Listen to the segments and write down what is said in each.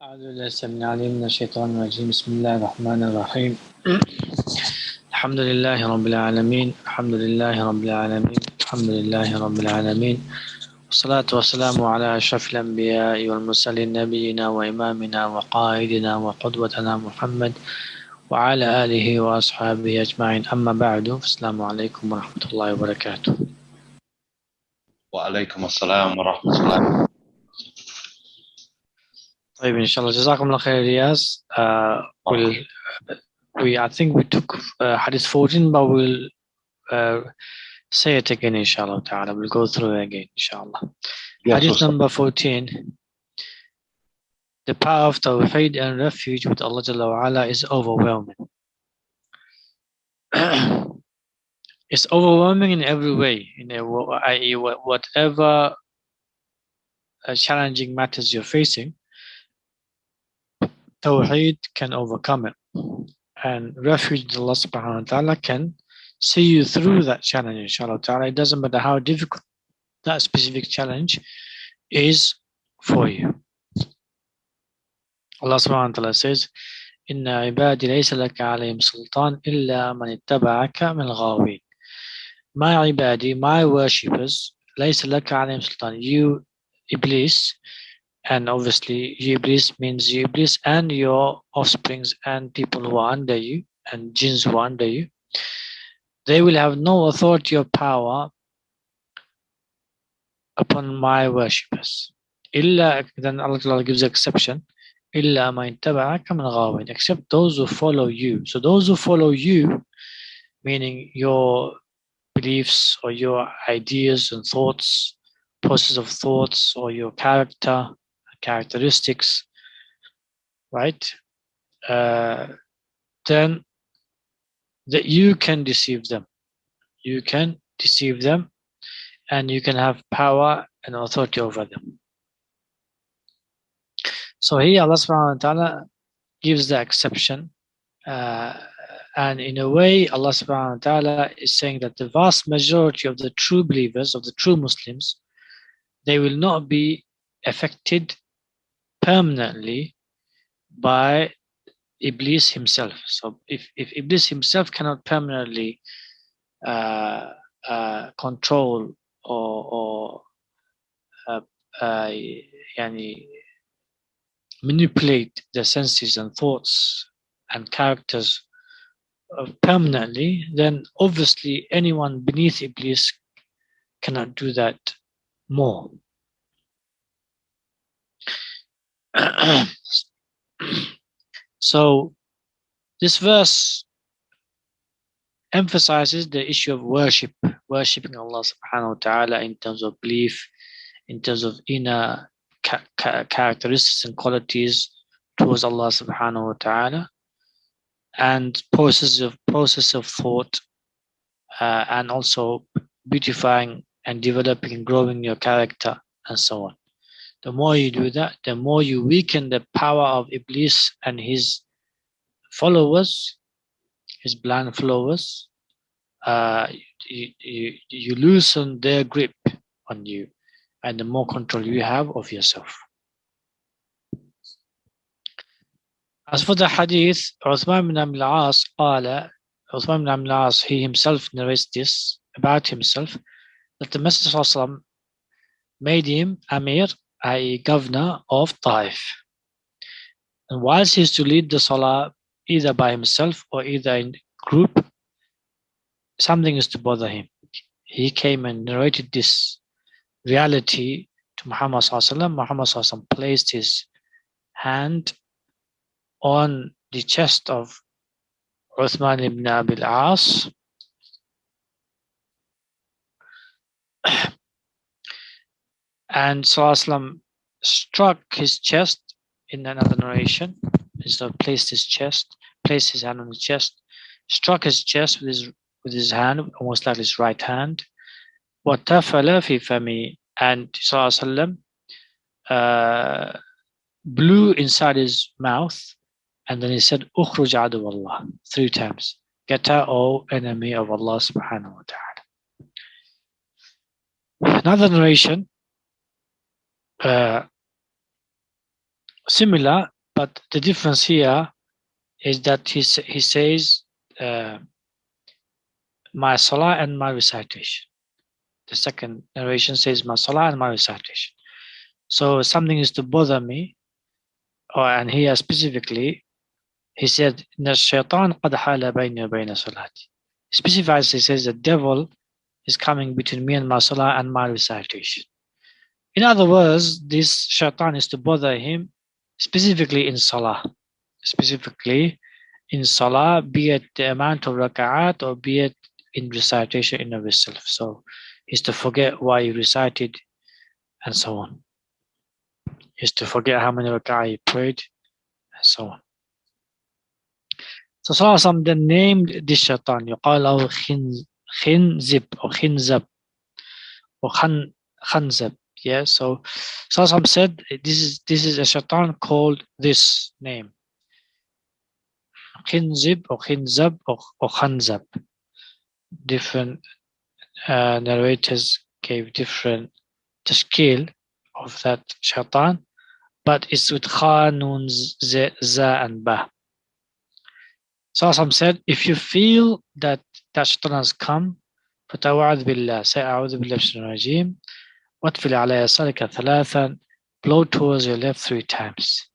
أعوذ بالله السميع العليم من الشيطان الرجيم بسم الله الرحمن الرحيم الحمد لله رب العالمين الحمد لله رب العالمين الحمد لله رب العالمين والصلاة والسلام على أشرف الأنبياء والمرسلين نبينا وإمامنا وقائدنا وقدوتنا محمد وعلى آله وأصحابه أجمعين أما بعد فالسلام عليكم ورحمة الله وبركاته. وعليكم السلام ورحمة الله. طيب إن شاء الله جزاكم الله خير رياض. I think we took Hadith 14, but we'll say it again, inshallah ta'ala. We'll go through it again, inshallah. Yes, Hadith number 14. The power of Tawhid and refuge with Allah Jalla wa Ala is overwhelming. It's overwhelming in every way, i.e. whatever challenging matters you're facing, Tawhid can overcome it. And refuge with Allah subhanahu wa ta'ala can see you through that challenge, inshallah ta'ala. It doesn't matter how difficult that specific challenge is for you. Allah subhanahu wa ta'ala says, Inna ibadi laysa laka alayhim sultan illa man ittaba'aka min al-ghawin. My ibadi, my worshippers, laysa laka alayhim sultan. You, Iblis, and obviously you Iblis means you Iblis and your offsprings and people who are under you and jinns who are under you. They will have no authority or power upon my worshippers. Illa, then Allah gives an exception. Illa ma ittaba'aka min ghawin, except those who follow you. So those who follow you, meaning your beliefs or your ideas and thoughts, process of thoughts, or your characteristics, right? Then that you can deceive them. You can deceive them and you can have power and authority over them. So here Allah subhanahu wa ta'ala gives the exception, and in a way Allah subhanahu wa ta'ala is saying that the vast majority of the true believers, of the true Muslims, they will not be affected permanently by Iblis himself. So if Iblis himself cannot permanently control or manipulate the senses and thoughts and characters permanently, then obviously anyone beneath Iblis cannot do that more. So this verse emphasizes the issue of worshipping Allah subhanahu wa ta'ala in terms of belief, in terms of inner characteristics and qualities towards Allah subhanahu wa ta'ala, and process of thought, and also beautifying and developing and growing your character and so on. The more you do that, the more you weaken the power of Iblis and his followers, his blind followers. You loosen their grip on you, and the more control you have of yourself. As for the hadith, Uthman ibn al-As, Uthman ibn al-As, he himself narrates this about himself, that the Messenger of Allah made him Amir, a governor of Taif. And whilst he used to lead the Salah either by himself or either in group, something used to bother him. He came and narrated this reality to Muhammad sallallahu alaihi wasallam. Muhammad sallallahu alaihi wasallam placed his hand on the chest of Uthman ibn Abil As, and sallallahu alaihi wasallam struck his chest in another narration. So placed his hand on the chest, struck his chest with his hand, almost like his right hand. وَتَفَلَ فِي فَمِهِ, and Sallallahu Alaihi Wasallam blew inside his mouth, and then he said, "Ukhruj adu Allah," 3 times. Get out, O enemy of Allah subhanahu wa ta'ala. Another narration, similar, but the difference here is that he says my salah and my recitation. The second narration says my salah and my recitation. So something is to bother me, and here specifically, he said, الشيطان قد حال بيني وبين صلاتي. Specifies, he says, the devil is coming between me and my salah and my recitation. In other words, this shaitan is to bother him specifically in salah. Specifically in salah, be it the amount of raka'at or be it in recitation in of itself. So he's to forget why he recited and so on. He's to forget how many raka'at he prayed and so on. So Sallallahu then named this shaitan, يقال له خنزب or خنزب or خنزب. Yeah, so Sallallahu said this is a shaitan called this name. Khinzib or Khinzab or Khanzab. Different narrators gave different scale of that shaitan, but it's with Kha, Nun, Za, and Ba. So some said, if you feel that shaitan has come, فتوعذ بالله, say أعوذ بالله من الشيطان الرجيم, واتفل على يسارك ثلاثا, blow towards your left 3 times.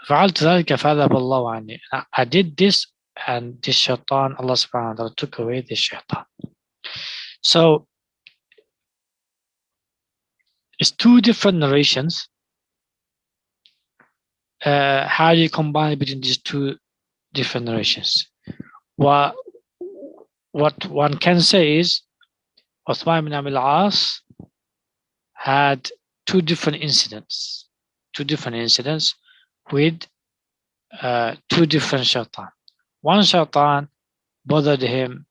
فعلت ذلك فذهب الله عني. I did this and this shaitan, Allah subhanahu wa ta'ala took away this shaitan. So it's 2 different narrations. How do you combine between these 2 different narrations? What one can say is Uthman ibn Abi al-As had 2 different incidents. 2 different incidents with 2 different shaitan. One shaitan bothered him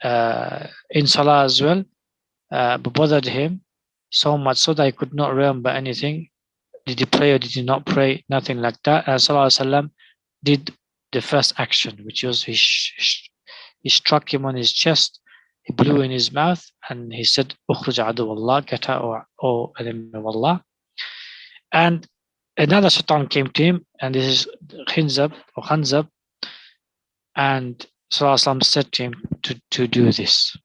in salah as well, but bothered him so much so that he could not remember anything. Did he pray or did he not pray? Nothing like that. And Sallallahu Alaihi Wasallam did the first action, which was he struck him on his chest, he blew in his mouth, and he said, "Ukhruj adu Allah, get out, O enemy of Allah." And another shaitan came to him, and this is Khinzab or Khanzab, and Sallallahu Alaihi Wasallam said to him to do this.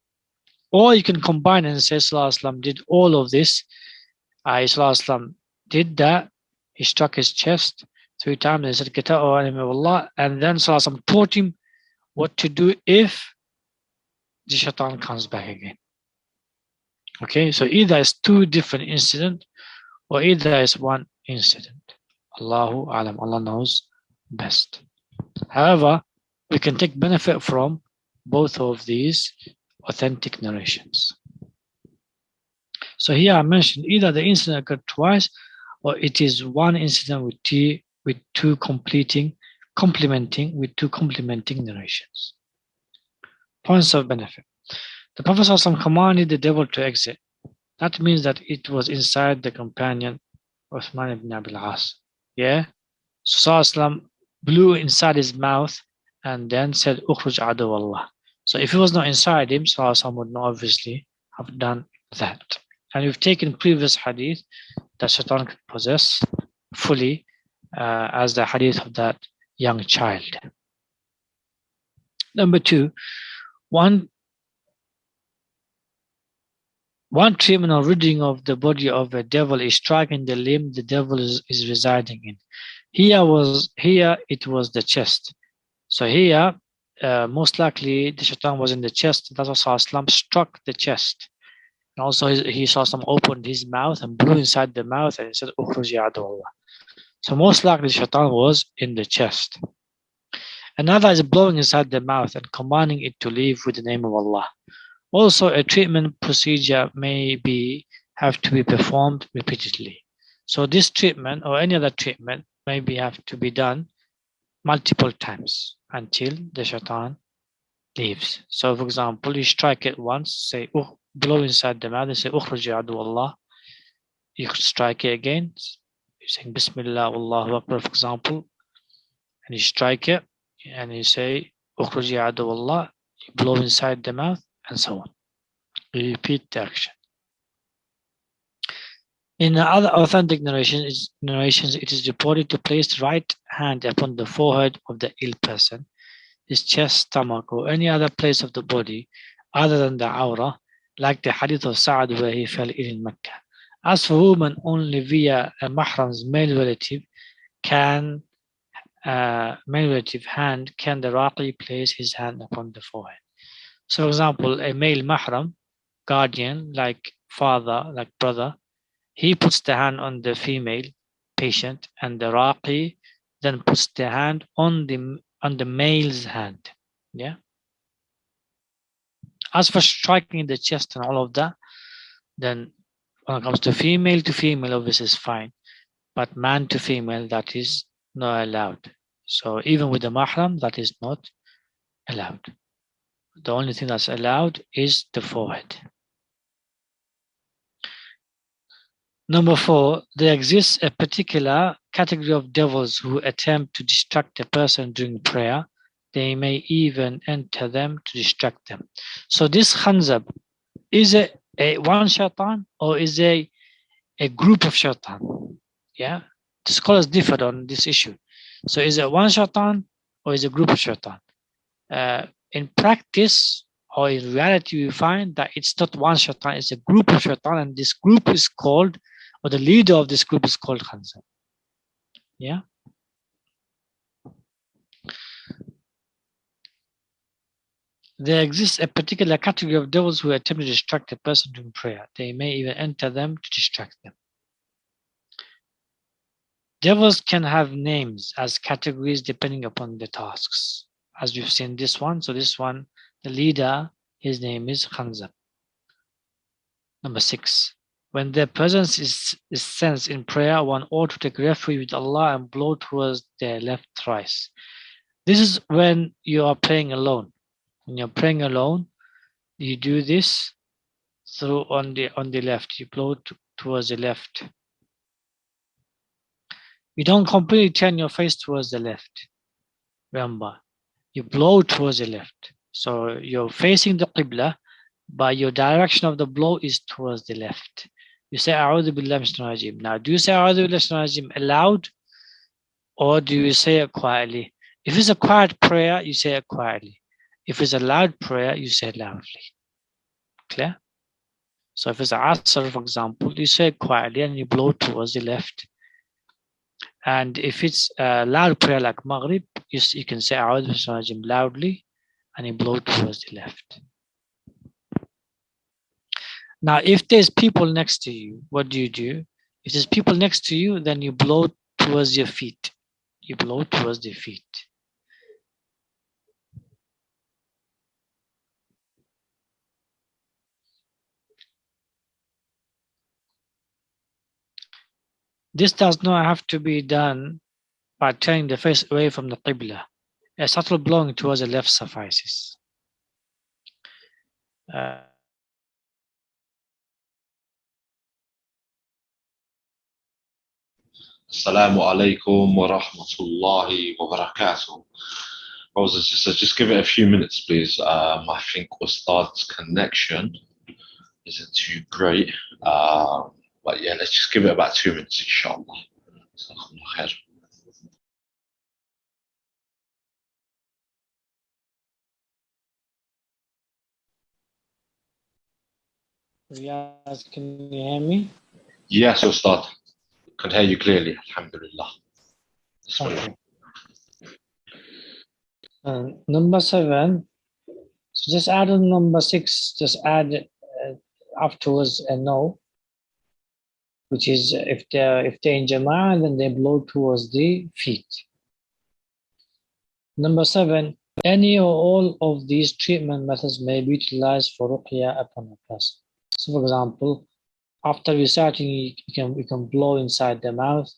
Or you can combine and say Sallallahu Alaihi Wasallam did all of this. Sallallahu Alaihi Wasallam did that. He struck his chest 3 times and he said, "Get out, O enemy of Allah." And then Sallallahu Alaihi Wasallam taught him what to do if the shaitan comes back again. Okay, so either it's 2 different incidents or either it's 1 incident. Allahu Alam, Allah knows best. However, we can take benefit from both of these authentic narrations. So here I mentioned either the incident occurred twice or it is 1 incident with 2 complementing narrations. Points of benefit. The Prophet ﷺ commanded the devil to exit. That means that it was inside the companion Uthman ibn Abi al-As. Yeah? So ﷺ blew inside his mouth and then said, "Ukhruj adu Allah." So if it was not inside him, ﷺ would not obviously have done that. And we've taken previous hadith that shaitan could possess fully as the hadith of that young child. Number 2, one treatment or ridding of the body of a devil is striking the limb the devil is residing in. Here it was the chest. So here, most likely the shaitan was in the chest. That's why Sallallahu struck the chest. And also he saw some opened his mouth and blew inside the mouth and he said, "Ukhruj ya adu Allah." So most likely the shaitan was in the chest. Another is blowing inside the mouth and commanding it to leave with the name of Allah. Also, a treatment procedure may have to be performed repeatedly. So this treatment or any other treatment maybe have to be done multiple times until the shaitan leaves. So for example, you strike it once, say, blow inside the mouth and say, "Ukhruj ya adu Allah." You strike it again, you're saying Bismillah, Allahu Akbar, for example, and you strike it and you say, "Ukhruj ya adu Allah." You blow inside the mouth and so on. You repeat the action. In other authentic narrations, it is reported to place the right hand upon the forehead of the ill person, his chest, stomach, or any other place of the body other than the aura, like the hadith of Sa'ad where he fell ill in Mecca. As for women, only via a mahram's male relative hand can the raqi place his hand upon the forehead. So, for example, a male mahram, guardian, like father, like brother, he puts the hand on the female patient, and the raqi then puts the hand on the male's hand. Yeah. As for striking the chest and all of that, then when it comes to female, obviously is fine, but man to female, that is not allowed. So even with the mahram, that is not allowed. The only thing that's allowed is the forehead. Number 4, there exists a particular category of devils who attempt to distract a person during prayer. They may even enter them to distract them. So this khanzab, is it a one shaitan or is it a group of shaitan? Yeah, the scholars differed on this issue. So is it one shaitan or is it a group of shaitan? In practice or in reality, we find that it's not one shaitan, it's a group of shaitan, and this group is called, or the leader of this group is called khanzab. Yeah. There exists a particular category of devils who attempt to distract a person during prayer. They may even enter them to distract them. Devils can have names as categories depending upon the tasks. As we've seen this one, so this one, the leader, his name is Khanzab. Number 6. When their presence is sensed in prayer, one ought to take refuge with Allah and blow towards their left thrice. This is when you are praying alone. When you're praying alone, you do this through on the left. You blow towards the left. You don't completely turn your face towards the left. Remember, you blow towards the left. So you're facing the Qibla, but your direction of the blow is towards the left. You say A'udhu Billahi Minash Shaitanir Rajeem. Now, do you say A'udhu Billahi Minash Shaitanir Rajeem aloud, or do you say it quietly? If it's a quiet prayer, you say it quietly. If it's a loud prayer, you say it loudly. Clear? So if it's a Asr, for example, you say it quietly and you blow towards the left. And if it's a loud prayer like Maghrib, you can say A'udhu Billahi Minash Shaitanir Rajeem loudly and you blow towards the left. Now, if there's people next to you, what do? If there's people next to you, then you blow towards your feet. You blow towards the feet. This does not have to be done by turning the face away from the Qibla. A subtle blowing towards the left suffices. Assalamu alaikum wa rahmatullahi wa barakatuh. Brothers and sisters, just give it a few minutes, please. I think Ustad's connection isn't too great. But yeah, let's just give it about 2 minutes, inshallah. Yes, can you hear me? Yes, Ustad. Can hear you clearly, alhamdulillah. Okay. Number 7. So just add on number 6. Just add afterwards a no, which is if they're in Jama'ah, then they blow towards the feet. Number 7. Any or all of these treatment methods may be utilized for Ruqya upon a person. So, for example, after reciting, you can blow inside the mouth.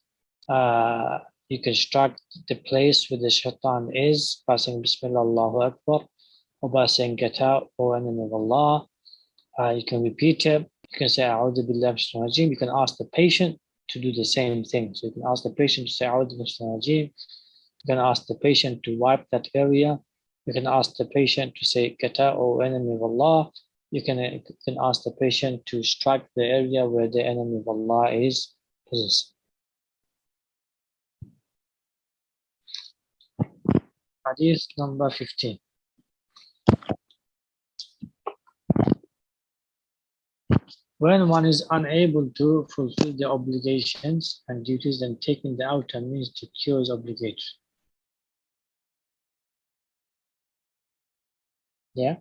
You can strike the place where the shaitan is by saying Bismillah Allahu Akbar, or by saying get out, or in the name of Allah. You can repeat it. You can say A'udhu Billahi Minash Shaitanir Rajeem. You can ask the patient to do the same thing. So you can ask the patient to say A'udhu Billahi Minash Shaitanir Rajeem. You can ask the patient to wipe that area. You can ask the patient to say get out, or in the name of Allah. you can ask the patient to strike the area where the enemy of Allah is possessed. Hadith number 15. When one is unable to fulfill the obligations and duties, then taking the outer means to cure is obligatory. Yeah?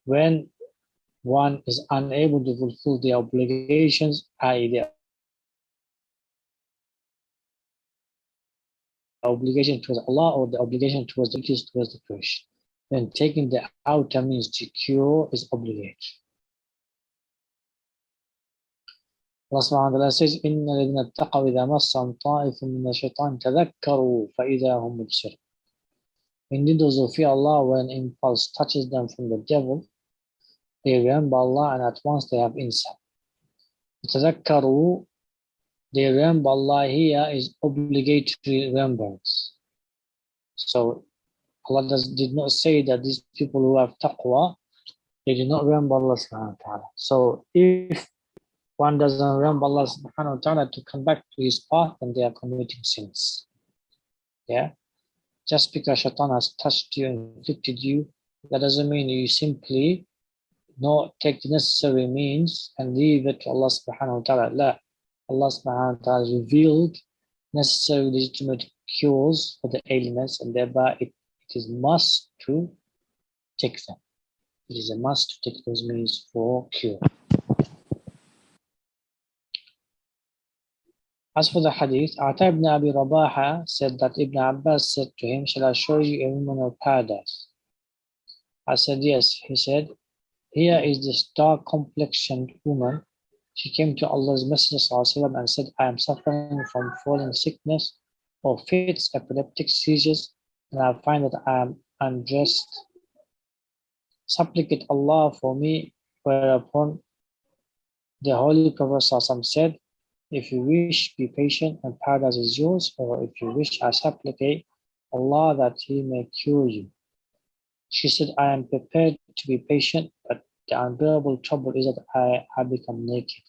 When one is unable to fulfill the obligations, i.e. the obligation towards Allah or the obligation towards the duties towards the creation, then taking the outer means to cure is obligatory. Allah subhanahu wa ta'ala says, إِنَّ الَّذِينَ اتَّقَوْا إِذَا مَسَّهُمْ طَائِفٌ مِّنَ الشَّيْطَانِ تَذَكَّرُوا فَإِذَا هُمْ مُبْصِرُونَ. Indeed, those who fear Allah, when impulse touches them from the devil, they remember Allah and at once they have insight. تَذَكَّرُوا, they remember Allah here is obligatory remembrance. So Allah did not say that these people who have taqwa, they do not remember Allah subhanahu wa ta'ala. So if one doesn't remember Allah subhanahu wa ta'ala to come back to his path, then they are committing sins. Yeah? Just because shaitan has touched you and inflicted you, that doesn't mean you simply not take the necessary means and leave it to Allah subhanahu wa ta'ala. La. Allah subhanahu wa ta'ala has revealed necessary legitimate cures for the ailments, and thereby it is must to take them. It is a must to take those means for cure. As for the hadith, Ata ibn Abi Rabaha said that Ibn Abbas said to him, "Shall I show you a woman of paradise?" I said, "Yes." He said, "Here is this dark complexioned woman. She came to Allah's Messenger ﷺ and said, I am suffering from falling sickness or fits, epileptic seizures, and I find that I am undressed. Supplicate Allah for me." Whereupon the Holy Prophet ﷺ said, "If you wish, be patient and paradise is yours, or if you wish, I supplicate Allah that He may cure you." She said, "I am prepared to be patient, but the unbearable trouble is that I become naked.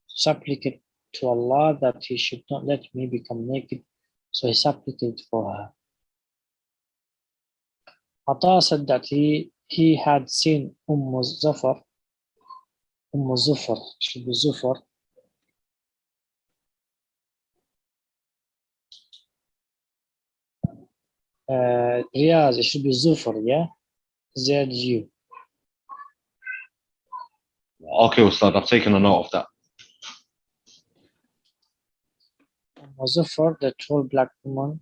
Supplicate to Allah that He should not let me become naked." So he supplicated for her. Ata said that he had seen Zufar, should be Zufar, Riyaz, it should be Zufar, yeah? ZU. Okay, Ustad, I've taken a note of that. Zufar, the tall black woman,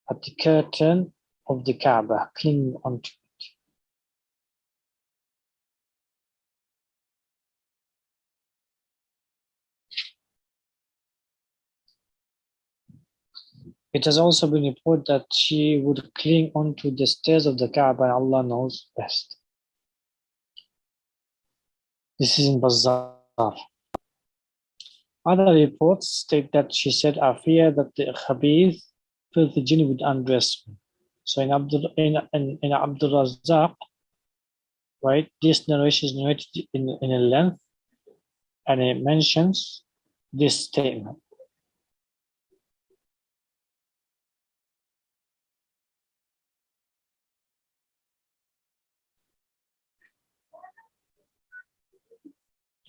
at the curtain of the Kaaba, clinging onto it. It has also been reported that she would cling onto the stairs of the Kaaba, and Allah knows best. This is in Bazzar. Other reports state that she said, "I fear that the Khabith, filthy jinn, would undress me." So in Abdul Razzaq, right, this narration is narrated in a length, and it mentions this statement.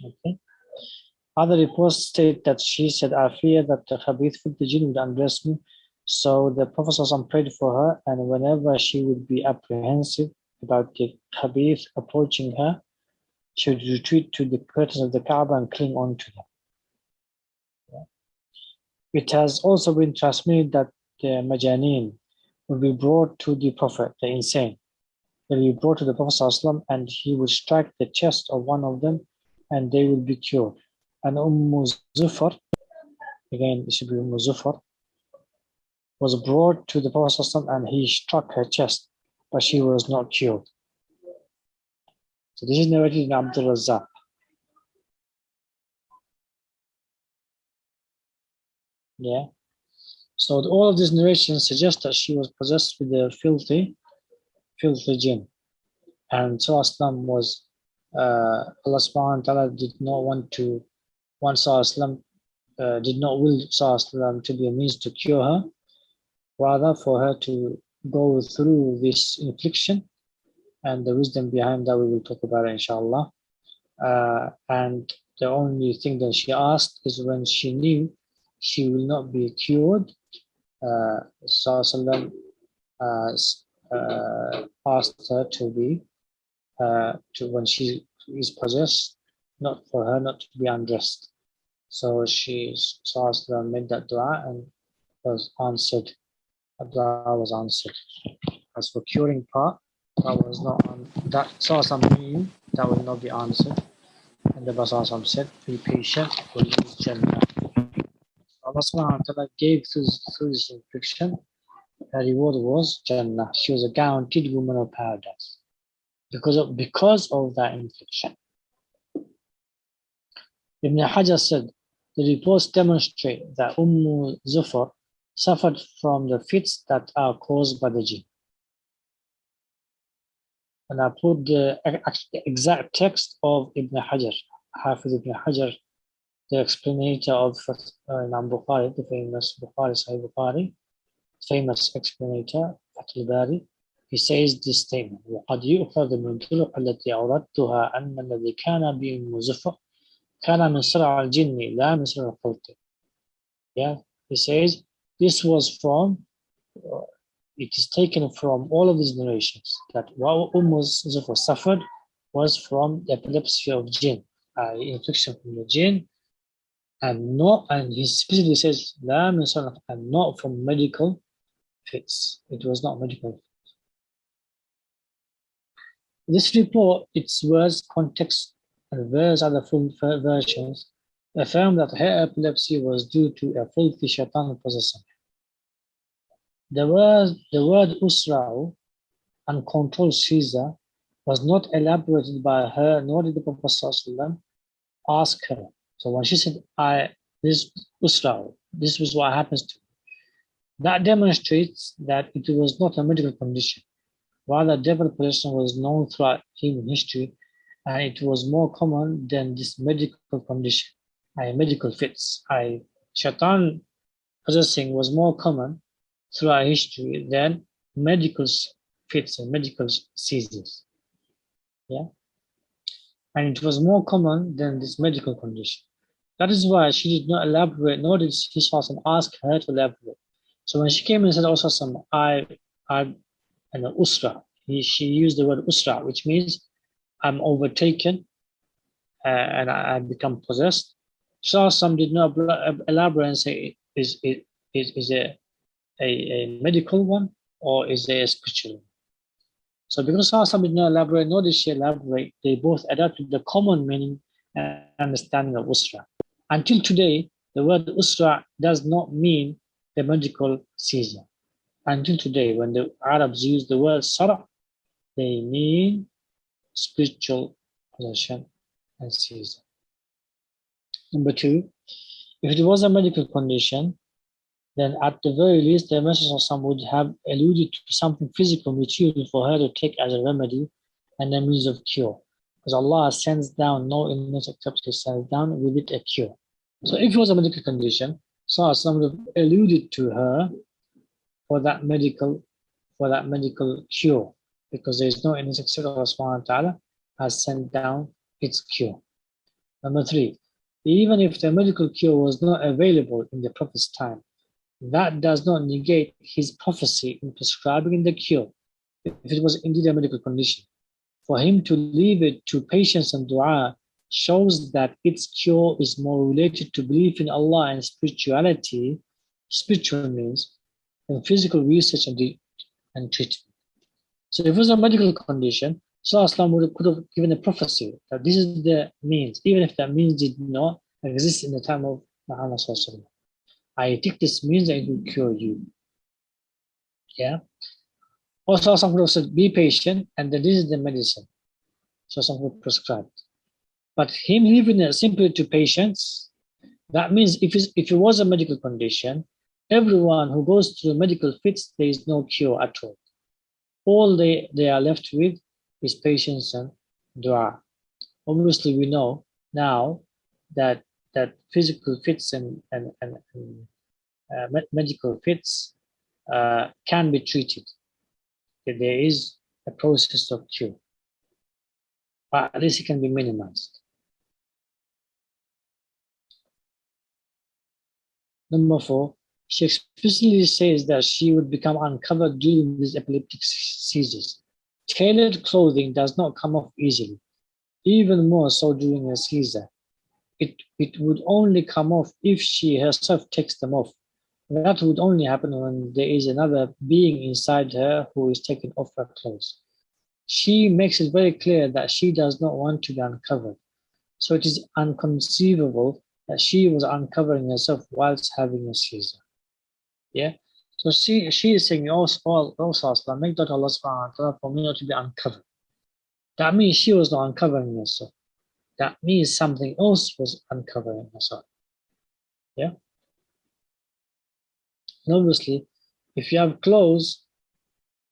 Okay. Other reports state that she said, "I fear that the Khabith, filthy jinn, would undress me." So the Prophet prayed for her, and whenever she would be apprehensive about the Khabith approaching her, she would retreat to the curtains of the Kaaba and cling on to them. It has also been transmitted that the Majaneen will be brought to the Prophet, the insane. They will be brought to the Prophet ﷺ, and he will strike the chest of one of them, and they will be cured. And Zufar, again, it should be Zufar, was brought to the Prophet ﷺ, and he struck her chest, but she was not cured. So this is narrated in Abdul Razzaq. Yeah. So all of these narrations suggest that she was possessed with a filthy jinn. And Sallallahu was, Allah subhanahu wa ta'ala did not want Sallallahu did not will Sallallahu to be a means to cure her, rather for her to go through this infliction, and the wisdom behind that we will talk about it, inshallah. And the only thing that she asked is when she knew she will not be cured, Sallallahu asked her to be, when she is possessed, not for her not to be undressed. So she Sallallahu made that dua and was answered. The dua was answered. As for curing part, that was not on that Sallallahu knew that will not be answered. And the Prophet said, be patient, will lose Jannah. Allah subhanahu wa ta'ala gave through this infliction, her reward was Jannah. She was a guaranteed woman of paradise because of that infliction. Ibn Hajar said, the reports demonstrate that Zufar suffered from the fits that are caused by the jinn. And I put the exact text of Ibn Hajar, Hafiz Ibn Hajar, the explanator of Imam Bukhari, the famous Sahih Bukhari, famous explanator, Fath al-Bari. He says this statement: وَقَدْ يُؤْخَذُ مِنْ طُرُقِ الَّتِي أَوْرَدْتُهَا أَنَّ الَّذِي كَانَ بِأُمِّ زُفْرَ كَانَ مِنْ صَرْعِ الْجِنِّ لَا مِنْ صَرْعِ الْخَلْقِ. Yeah, he says this was from. It is taken from all of these narrations that what Zufar suffered was from the epilepsy of jinn, infliction from the jinn, and he specifically says la min sarf, and not from medical fits. It was not medical. This report, its words, context, and various other full versions affirm that her epilepsy was due to a filthy shaitan possession. The word usra'u, uncontrolled seizure, was not elaborated by her, nor did the Prophet ﷺ ask her. So when she said, this usra'u, this was what happens to me, that demonstrates that it was not a medical condition. Rather, devil possession was known throughout human history, and it was more common than this medical condition. Medical fits. Shaitan possessing was more common throughout history than medical fits and medical seizures. Yeah, and it was more common than this medical condition. That is why she did not elaborate, nor did his husband ask her to elaborate. So when she came and said, also some and usra, she used the word usra, which means I'm overtaken and I become possessed. Some did not elaborate and say, is a medical one or is it a spiritual one? So because some did not elaborate, nor did she elaborate, they both adapted the common meaning and understanding of usra. Until today, the word usra does not mean the medical seizure. Until today, when the Arabs use the word sara, they mean spiritual possession and seizure. Number two, if it was a medical condition, then at the very least, the Messenger of Allah would have alluded to something physical, material for her to take as a remedy and a means of cure. Because Allah sends down no illness except He sends down with it a cure. So if it was a medical condition, Sallallahu would have alluded to her for that medical cure, because there is no illness except Allah subhanahu wa ta'ala has sent down its cure. Number three, even if the medical cure was not available in the Prophet's time, that does not negate his prophecy in prescribing the cure, if it was indeed a medical condition. For him to leave it to patience and dua shows that its cure is more related to belief in Allah and spirituality, spiritual means, than physical research and treatment. So if it was a medical condition, Sallallahu could have given a prophecy that this is the means, even if that means did not exist in the time of Muhammad Sallallahu. I take this means that it will cure you. Yeah. Also, some people said, be patient, and then this is the medicine. So some people prescribed. But him leaving it simply to patients, that means if it was a medical condition, everyone who goes through medical fits, there is no cure at all. All they are left with is patience and dua. Obviously, we know now that physical fits and medical fits can be treated. That there is a process of cure, but at least it can be minimized. Number 4, she explicitly says that she would become uncovered during these epileptic seizures. Tailored clothing does not come off easily, even more so during a seizure. It would only come off if she herself takes them off. That would only happen when there is another being inside her who is taking off her clothes. She makes it very clear that she does not want to be uncovered. So it is inconceivable that she was uncovering herself whilst having a seizure. Yeah. So she is saying, also make that Allah subhanahu wa ta'ala for me not to be uncovered. That means she was not uncovering herself. That means something else was uncovering herself. Yeah. And obviously, if you have clothes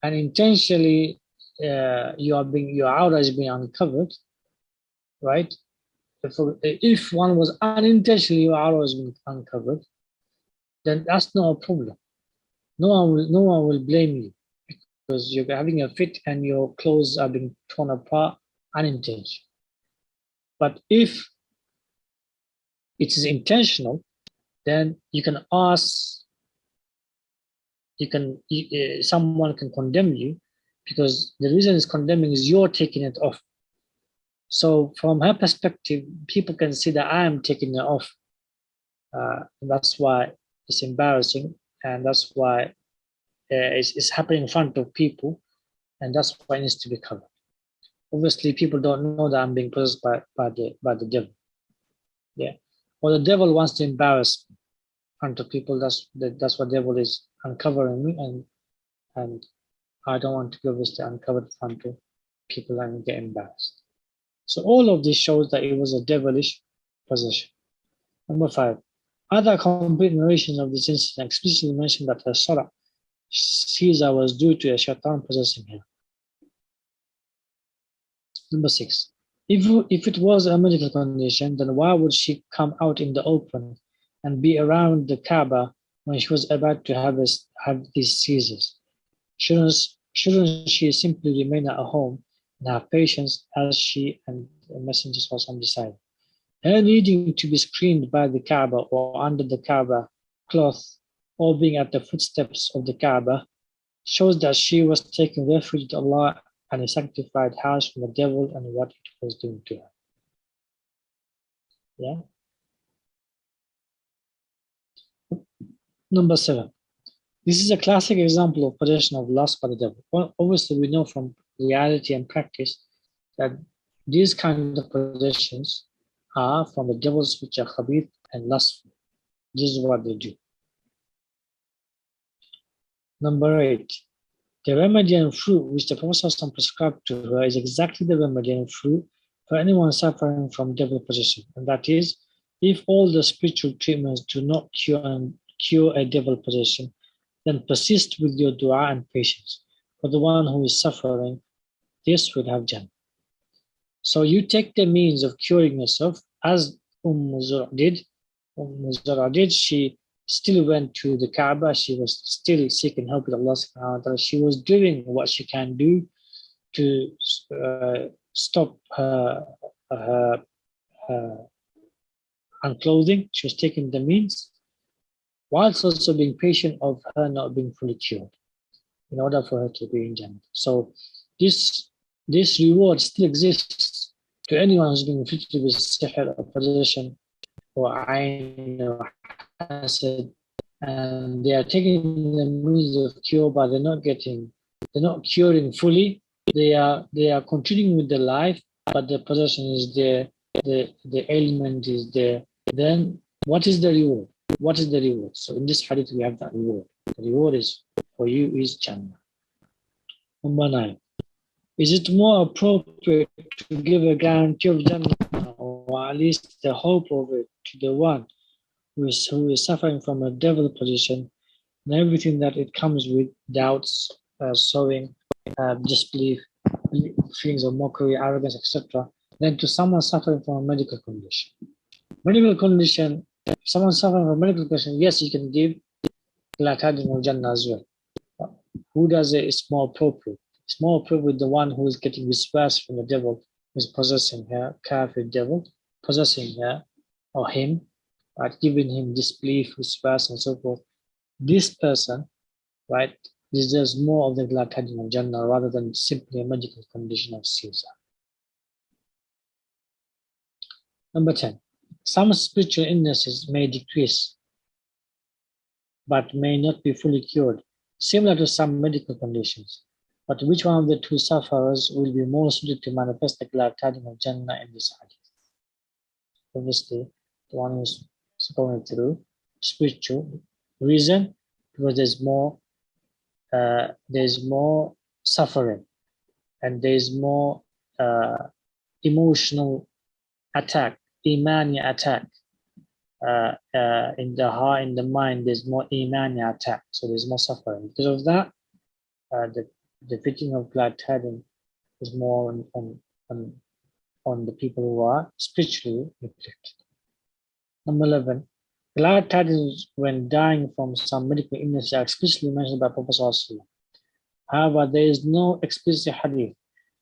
and intentionally your aura is being uncovered, right? If one was unintentionally your aura is being uncovered, then that's not a problem. No one will blame you because you're having a fit and your clothes are being torn apart unintentionally. But if it is intentional, then you can ask. Someone can condemn you because the reason it's condemning is you're taking it off. So from her perspective, people can see that I am taking it off. That's why it's embarrassing, and that's why it's happening in front of people, and that's why it needs to be covered. Obviously, people don't know that I'm being possessed by the devil. Yeah, or the devil wants to embarrass me in front of people. That's what the devil is, uncovering me, and I don't want to be obviously uncovered in front of people and get embarrassed. So all of this shows that it was a devilish possession. Number 5, other complete narrations of this incident explicitly mention that her salah seizure was due to a shaitan possessing her. Number 6, if it was a medical condition, then why would she come out in the open and be around the Kaaba when she was about to have these seizures? Shouldn't she simply remain at home and have patience as she and the messengers also decided? Her needing to be screened by the Kaaba or under the Kaaba cloth or being at the footsteps of the Kaaba shows that she was taking refuge with Allah and a sanctified house from the devil and what it was doing to her. Yeah. Number 7. This is a classic example of possession of lust by the devil. Well, obviously, we know from reality and practice that these kind of possessions are from the devils which are khabith and lustful. This is what they do. Number 8. The remedy and fruit which the Prophet prescribed to her is exactly the remedy and fruit for anyone suffering from devil possession. And that is, if all the spiritual treatments do not cure a devil possession, then persist with your dua and patience. For the one who is suffering, this will have Jannah. So you take the means of curing yourself, as Zura did. Zura did. She still went to the Kaaba. She was still seeking help with Allah subhanahu wa ta'ala. She was doing what she can do to stop her unclothing. She was taking the means, whilst also being patient of her not being fully cured, in order for her to be in Jannah. So this reward still exists to anyone who's been afflicted with sihr or possession or ayn or hasad, and they are taking the means of cure, but they're not curing fully. They are continuing with their life, but the possession is there, the ailment is there. Then what is the reward? What is the reward? So in this hadith we have that reward. The reward is for you is Jannah. Number 9. Is it more appropriate to give a guarantee of Jannah, or at least the hope of it, to the one who is suffering from a devil possession and everything that it comes with, doubts, sowing, disbelief, feelings of mockery, arrogance, etc., than to someone suffering from a medical condition. Medical condition, if someone suffering from a medical condition, yes, you can give glad tidings of Jannah as well. But who does it is more appropriate. It's more appropriate the one who is getting waswas from the devil, who is possessing her, kafir devil, possessing her or him, right, giving him disbelief, waswas, and so forth. This person, right, deserves more of the glad tidings of Jannah rather than simply a medical condition of Caesar. Number 10. Some spiritual illnesses may decrease, but may not be fully cured, similar to some medical conditions. But which one of the two sufferers will be more suited to manifest the glad tidings of Jannah in this hadith? Obviously, the one who's going through spiritual reason, because there's more suffering, and there's more emotional attack, imani attack. In the heart, in the mind, there's more imani attack, so there's more suffering. Because of that, the fitting of glad tidings is more on the people who are spiritually afflicted. Number 11, glad tidings when dying from some medical illness are explicitly mentioned by Prophet ﷺ. However, there is no explicit hadith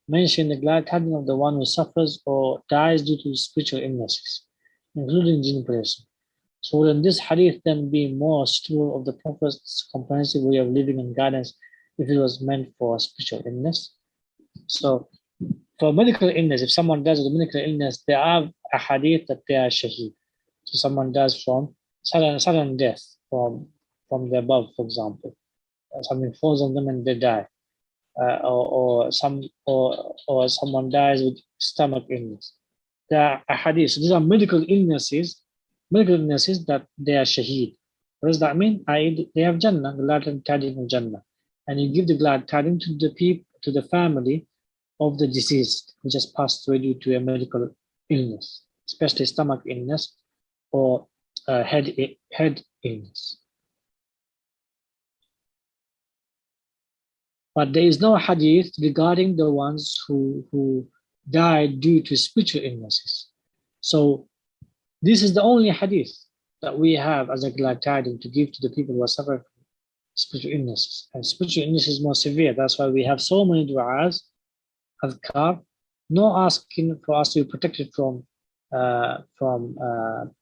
mentioning the glad tidings of the one who suffers or dies due to spiritual illnesses, including jinn-possession. So will this hadith then be more suitable of the Prophet's comprehensive way of living and guidance if it was meant for spiritual illness? So for medical illness, if someone dies with a medical illness, there are a hadith that they are shaheed. So someone dies from sudden death from the above, for example. Something falls on them and they die. Or someone dies with stomach illness. There are a hadith. So these are medical illnesses that they are shaheed. What does that mean? They have Jannah, the glad tidings of Jannah. And you give the glad tidings to the people, to the family of the deceased who just passed away due to a medical illness, especially stomach illness or head illness. But there is no hadith regarding the ones who died due to spiritual illnesses. So this is the only hadith that we have as a glad tidings to give to the people who are suffering from spiritual illnesses. And spiritual illness is more severe. That's why we have so many du'as, adhkar, not asking for us to be protected from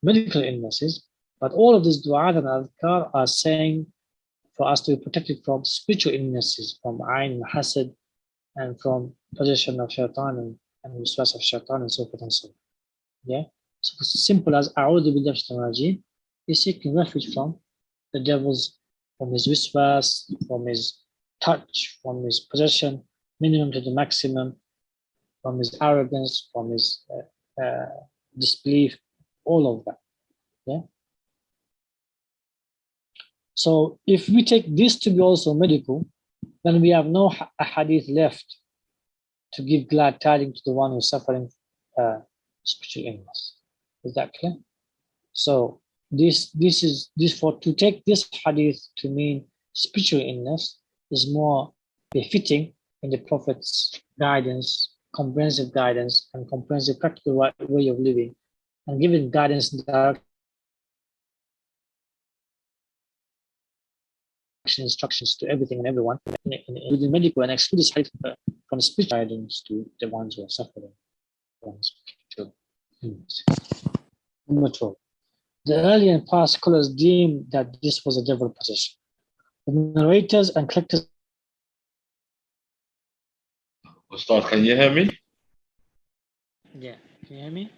medical illnesses, but all of these du'as and adhkar are saying for us to be protected from spiritual illnesses, from ayn, hasad, and from possession of shaitan and waswas of shaitan and so forth and so on. Yeah? So it's simple as a'udhu billahi minash shaitanir rajeem is seeking refuge from the devils, from his waswas, from his touch, from his possession, minimum to the maximum, from his arrogance, from his disbelief, all of that. Yeah. So if we take this to be also medical, then we have no hadith left to give glad tidings to the one who's suffering spiritual illness. Is that clear? So to take this hadith to mean spiritual illness is more befitting in the Prophet's guidance, comprehensive guidance, and comprehensive practical way of living, and giving guidance and direction, instructions to everything and everyone within medical, and exclude this hadith from spiritual guidance to the ones who are suffering from spiritual illness. Number 12. The early and past scholars deemed that this was a devil possession. The narrators and collectors. Ustad, can you hear me? Yeah, can you hear me?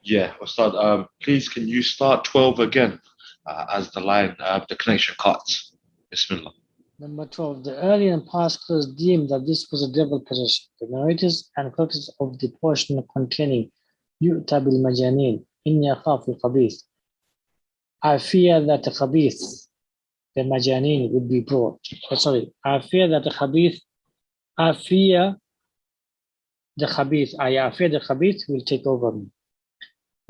Yeah, Ustad, please can you start 12 again as the line, the connection cuts. Bismillah. Number 12. The early and past scholars deemed that this was a devil possession. The narrators and collectors of the portion containing yu'ta bil majaneen inni akhafu al-khabith. I fear that the khabith, the majaneen, would be brought. I fear that the khabith, I fear the khabith will take over me.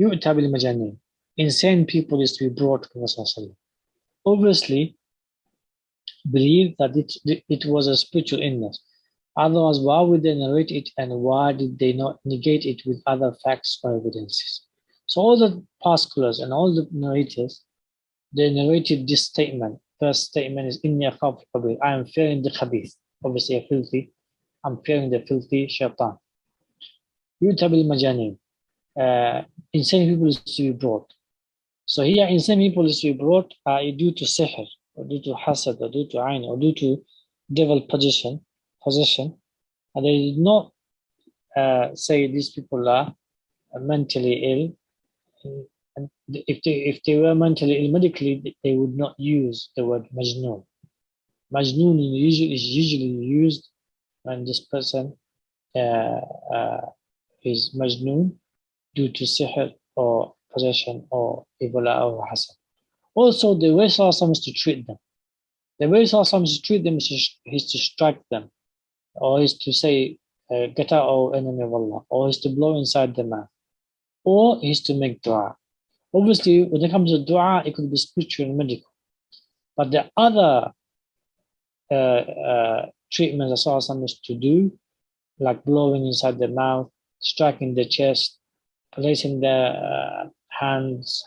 Yu'ta bil majaneen. Insane people is to be brought to Rasulullah. Obviously, believe that it was a spiritual illness. Otherwise, why would they narrate it, and why did they not negate it with other facts or evidences? So all the past scholars and all the narrators, they narrated this statement. First statement is Inni akhafu al-khabith. I am fearing the khabith, obviously a filthy. I'm fearing the filthy shaitan. Yuta bil majanin. Insane people is to be brought. So here insane people is to be brought due to sihr, or due to hasad, or due to ayn, or due to devil possession. And they did not say these people are mentally ill. And if they were mentally ill medically, they would not use the word majnoon. Majnoon is usually used when this person is majnoon due to sihr or possession or ebola or hasad. Also, the way Sallallahu is to treat them. The way Sallallahu is to treat them is to strike them, or is to say, get out, O enemy of Allah, or is to blow inside the mouth, or is to make dua. Obviously, when it comes to dua, it could be spiritual and medical. But the other treatments that Sallallahu is to do, like blowing inside the mouth, striking the chest, placing the hands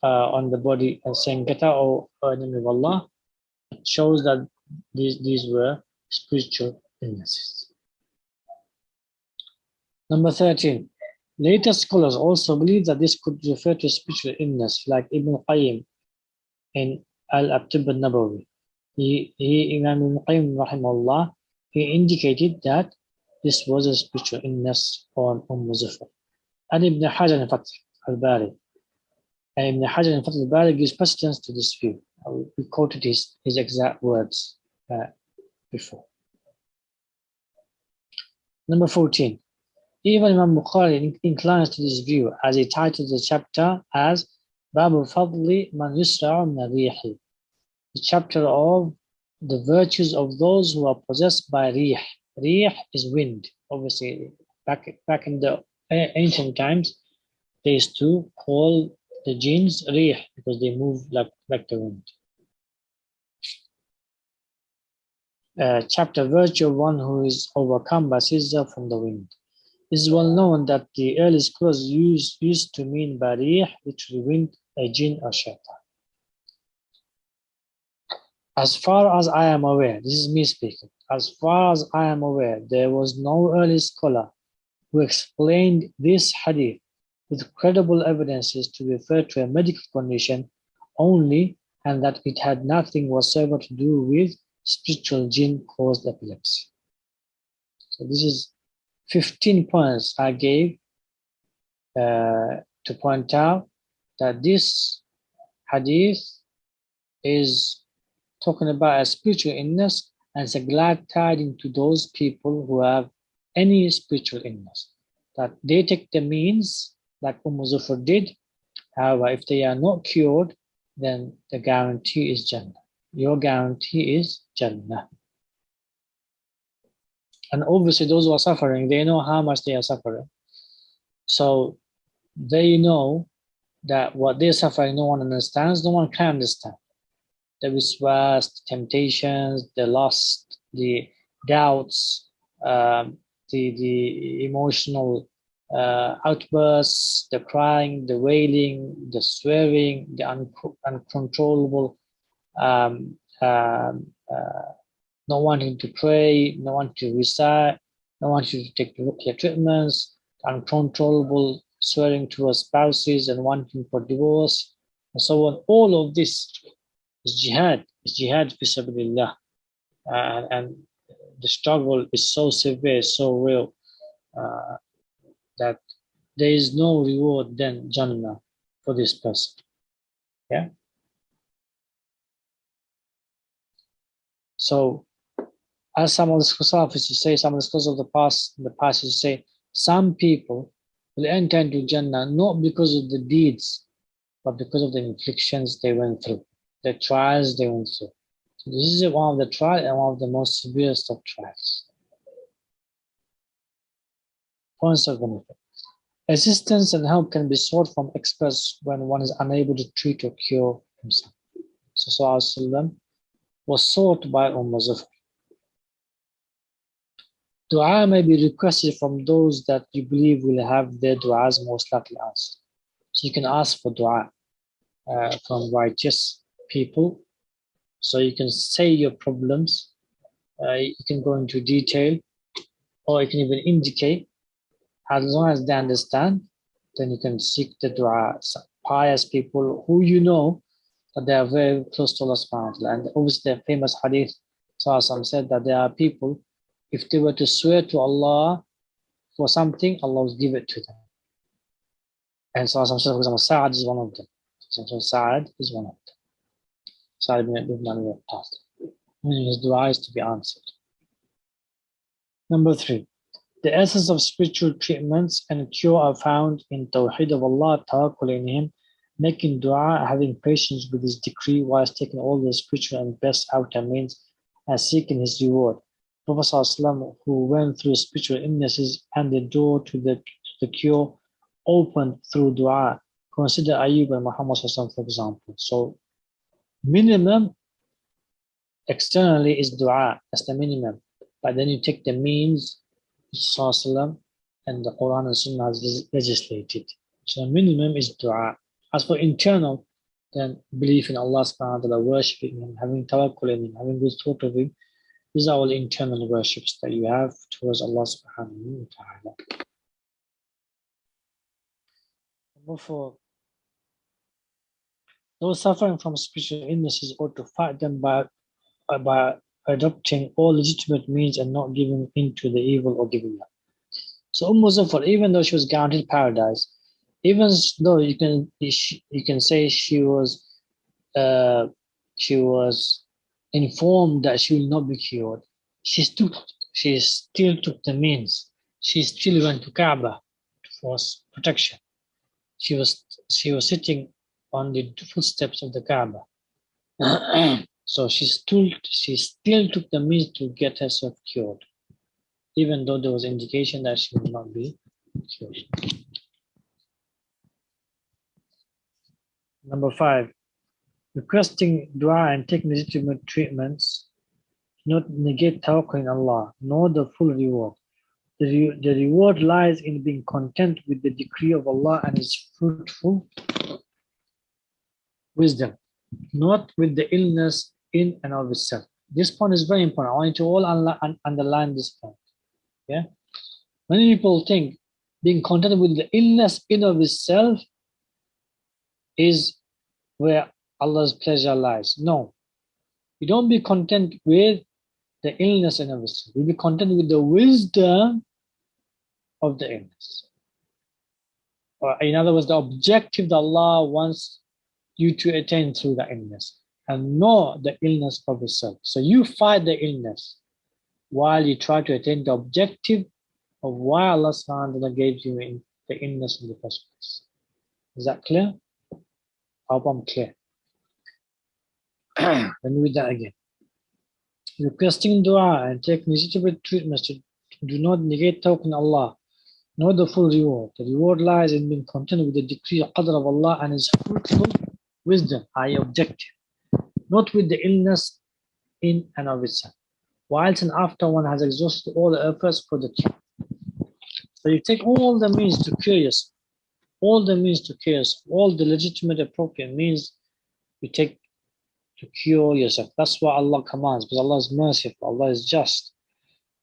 on the body and saying, get out, O enemy of Allah, shows that these were spiritual illnesses. Number 13. Later scholars also believe that this could refer to spiritual illness, like Ibn Qayyim in Al-Abtib al-Nabawi. Imam Ibn Qayyim, rahimahullah, he indicated that this was a spiritual illness on Zufar. And Ibn Hajar in Fath al-Bari. And Ibn Hajar in Fath al-Bari gives precedence to this view. We quoted his exact words before. Number 14. Even Imam Bukhari inclines to this view, as he titled the chapter as Babu Fadli Man Yusra'u min Rihi, the chapter of the virtues of those who are possessed by Rih. Rih is wind. Obviously, back in the ancient times, they used to call the jinns Rih because they move like the wind. Chapter Virtue of one who is overcome by scissor from the wind. It is well known that the early scholars used to mean by Rih, literally wind, a jinn or shaitan. As far as I am aware, this is me speaking, as far as I am aware, there was no early scholar who explained this hadith with credible evidences to refer to a medical condition only, and that it had nothing whatsoever to do with spiritual jinn-caused epilepsy. So this is 15 points I gave to point out that this hadith is talking about a spiritual illness, and it's a glad tidings to those people who have any spiritual illness, that they take the means like Zufar did. However, if they are not cured, then the guarantee is Jannah. Your guarantee is Jannah. And obviously those who are suffering, they know how much they are suffering. So they know that what they're suffering, no one understands, no one can understand. The waswas, the temptations, the lust, the doubts, the emotional outbursts, the crying, the wailing, the swearing, the uncontrollable, not wanting to pray, not wanting to recite, not wanting to take the Ruqya treatments, uncontrollable swearing to our spouses and wanting for divorce, and so on. All of this is jihad. It's jihad fi sabilillah. And the struggle is so severe, so real, that there is no reward than Jannah for this person. Yeah. So, as some of the scholars say, some of the scholars of the past used to say, some people will enter into Jannah not because of the deeds, but because of the inflictions they went through, the trials they went through. So this is one of the trials and one of the most severest of trials. Points of benefit. Assistance and help can be sought from experts when one is unable to treat or cure himself. So Sallallahu was sought by Zufar. Dua may be requested from those that you believe will have their du'as most likely answered. So you can ask for dua from righteous people. So you can say your problems. You can go into detail, or you can even indicate. As long as they understand, then you can seek the dua. Pious people who you know that they are very close to Allah subhanahu wa ta'ala. And obviously the famous hadith said that there are people, if they were to swear to Allah for something, Allah will give it to them. And said, for example, Sa'ad is one of them. Sa'ad is one of them. Sa'ad ibn Abi Waqqas. Meaning his dua is to be answered. Number 3. The essence of spiritual treatments and cure are found in Tawhid of Allah, tawakkul in Him, making dua, having patience with His decree, whilst taking all the spiritual and best outer means and seeking His reward. Prophet ﷺ, who went through spiritual illnesses and the door to the cure opened through dua. Consider Ayub and Muhammad ﷺ, for example. So, minimum externally is dua. That's the minimum. But then you take the means Sallallahu and the Quran and Sunnah has legislated. So the minimum is dua. As for internal, then belief in Allah subhanahu wa ta'ala, worshipping Him, having tawakkul in Him, having good thought of Him. These are all internal worships that you have towards Allah subhanahu wa ta'ala. Number 4. Those suffering from spiritual illnesses ought to fight them by adopting all legitimate means and not giving in to the evil or giving up. So Zufar, even though she was guaranteed paradise, even though you can say she was informed that she will not be cured, she still took the means. She still went to Kaaba for protection. She was sitting on the footsteps of the Kaaba. So she still took the means to get herself cured, even though there was indication that she would not be cured. Number 5, requesting dua and taking legitimate treatments do not negate tawakkul in Allah, nor the full reward. The reward lies in being content with the decree of Allah and His fruitful wisdom, not with the illness in and of itself. This point is very important. I want you to all underline this point. Yeah, many people think being content with the illness in of itself is where Allah's pleasure lies. No, you don't be content with the illness in of itself. You be content with the wisdom of the illness. Or in other words, the objective that Allah wants you to attain through the illness, and not the illness of itself. So you fight the illness while you try to attain the objective of why Allah subhanahu wa ta'ala gave you in the illness in the first place. Is that clear? I hope I'm clear. Let me read that again. Requesting dua and taking legitimate treatments do not negate tawakkul in Allah, nor the full reward. The reward lies in being content with the decree of qadr of Allah and His fruitful wisdom, i.e. objective, not with the illness in and of itself, whilst and after one has exhausted all the efforts for the cure. So you take all the means to cure yourself, all the legitimate appropriate means you take to cure yourself. That's what Allah commands, because Allah is merciful, Allah is just.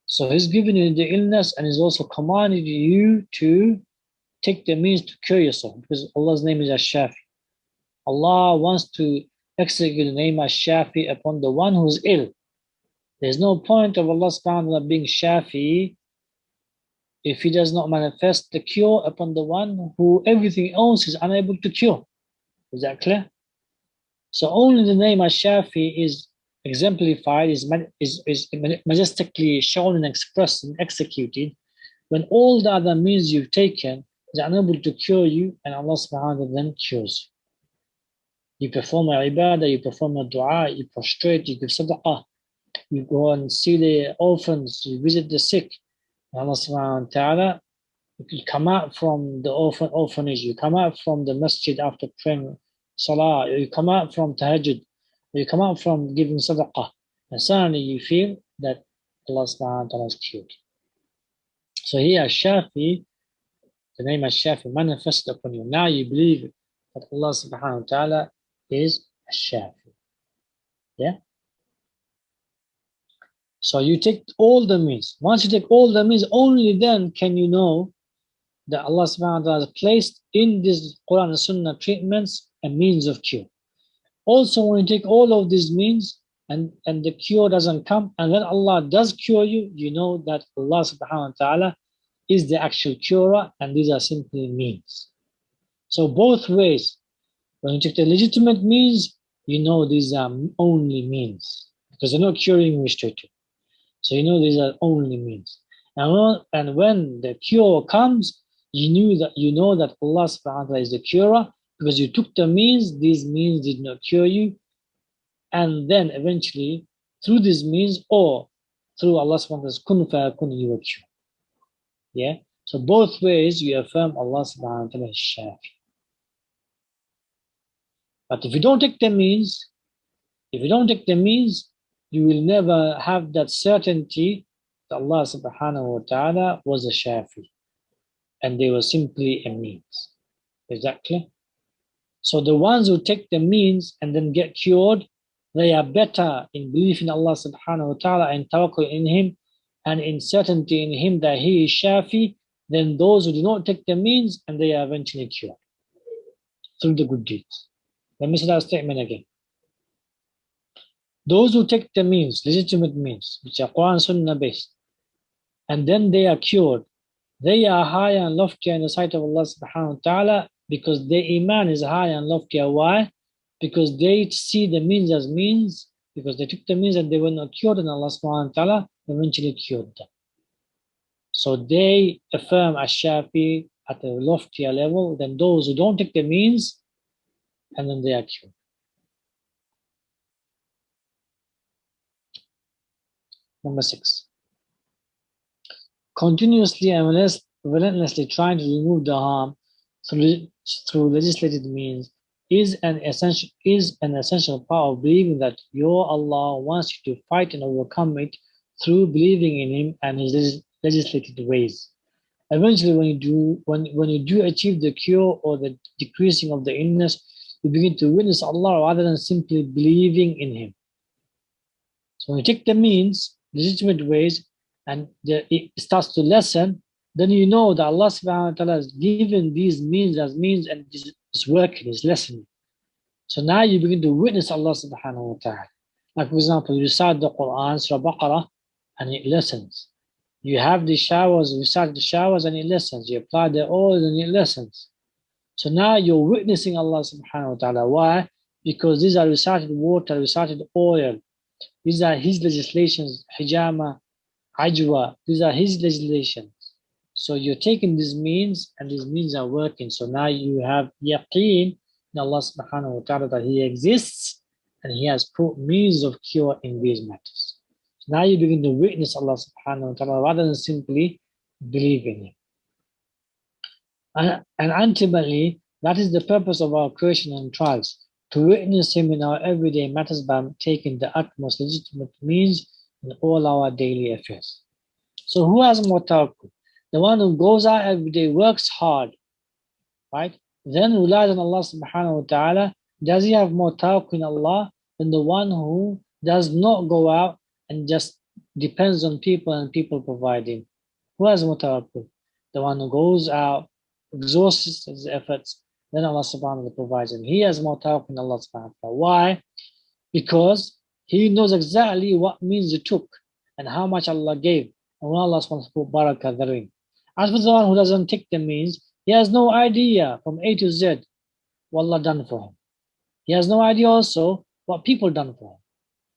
So He's given you the illness and He's also commanded you to take the means to cure yourself, because Allah's name is Ash-Shafi. Allah wants to execute the name Ash-Shafi upon the one who is ill. There's no point of Allah subhanahu wa ta'ala being Shafi if He does not manifest the cure upon the one who everything else is unable to cure. Is that clear? So only the name Ash-Shafi is exemplified, is majestically shown and expressed and executed when all the other means you've taken is unable to cure you, and Allah subhanahu wa ta'ala then cures you. You perform a ibadah, you perform a dua, you prostrate, you give sadaqah, you go and see the orphans, you visit the sick. Allah subhanahu wa ta'ala, you come out from the orphanage, you come out from the masjid after praying salah, you come out from tahajjud, you come out from giving sadaqah, and suddenly you feel that Allah subhanahu wa ta'ala is cured. So here Shafi, the name Shafi manifested upon you. Now you believe that Allah subhanahu wa ta'ala is Shafi. Yeah? So you take all the means. Once you take all the means, only then can you know that Allah subhanahu wa ta'ala has placed in this Quran and Sunnah treatments a means of cure. Also, when you take all of these means and the cure doesn't come, and when Allah does cure you, you know that Allah subhanahu wa ta'ala is the actual curer, and these are simply means. So both ways, when you take the legitimate means, you know these are only means, because they're not curing you straight away. So you know these are only means. And when the cure comes, you know that Allah subhanahu wa ta'ala is the curer, because you took the means, these means did not cure you, and then eventually through these means or through Allah subhanahu wa ta'ala's kun fayakun, you were cured. Yeah? So both ways you affirm Allah subhanahu wa ta'ala is Shafi. But if you don't take the means, you will never have that certainty that Allah subhanahu wa ta'ala was a Shafi and they were simply a means. Is that clear? So the ones who take the means and then get cured, they are better in belief in Allah subhanahu wa ta'ala and tawakkul in Him and in certainty in Him that He is Shafi than those who do not take the means and they are eventually cured through the good deeds. Let me say that statement again. Those who take the means, legitimate means, which are Quran Sunnah based, and then they are cured, they are higher and loftier in the sight of Allah subhanahu wa ta'ala because their iman is higher and loftier. Why? Because they see the means as means, because they took the means and they were not cured, and Allah subhanahu wa ta'ala eventually cured them. So they affirm Ash-Shafi at a loftier level than those who don't take the means and then they are cured. Number 6. Continuously and relentlessly trying to remove the harm through legislated means is an essential part of believing that your Allah wants you to fight and overcome it through believing in Him and His legislated ways. Eventually, when you do achieve the cure or the decreasing of the illness, you begin to witness Allah rather than simply believing in Him. So when you take the means, legitimate ways, and it starts to lessen, then you know that Allah subhanahu wa ta'ala has given these means as means and it's working, it's lessening. So now you begin to witness Allah subhanahu wa ta'ala. Like for example, you recite the Quran, Surah Baqarah, and it lessens. You have the showers, you recite the showers and it lessens. You apply the oil and it lessens. So now you're witnessing Allah subhanahu wa ta'ala. Why? Because these are recited water, recited oil. These are His legislations, hijama, ajwa. These are His legislations. So you're taking these means and these means are working. So now you have yaqeen in Allah subhanahu wa ta'ala that He exists and He has put means of cure in these matters. So now you begin to witness Allah subhanahu wa ta'ala rather than simply believe in Him. And ultimately, that is the purpose of our creation and trials, to witness Him in our everyday matters by taking the utmost legitimate means in all our daily affairs. So who has more tawakkul? The one who goes out every day, works hard, right? Then relies on Allah subhanahu wa ta'ala. Does he have more tawakkul in Allah than the one who does not go out and just depends on people and people provide him? Who has more tawakkul? The one who goes out, exhausts his efforts, then Allah subhanahu wa ta'ala provides him. He has more tawakkul in Allah subhanahu wa ta'ala. Why? Because he knows exactly what means he took and how much Allah gave. And when Allah subhanahu wa ta'ala put barakah therein. As for the one who doesn't take the means, he has no idea from A to Z what Allah done for him. He has no idea also what people done for him.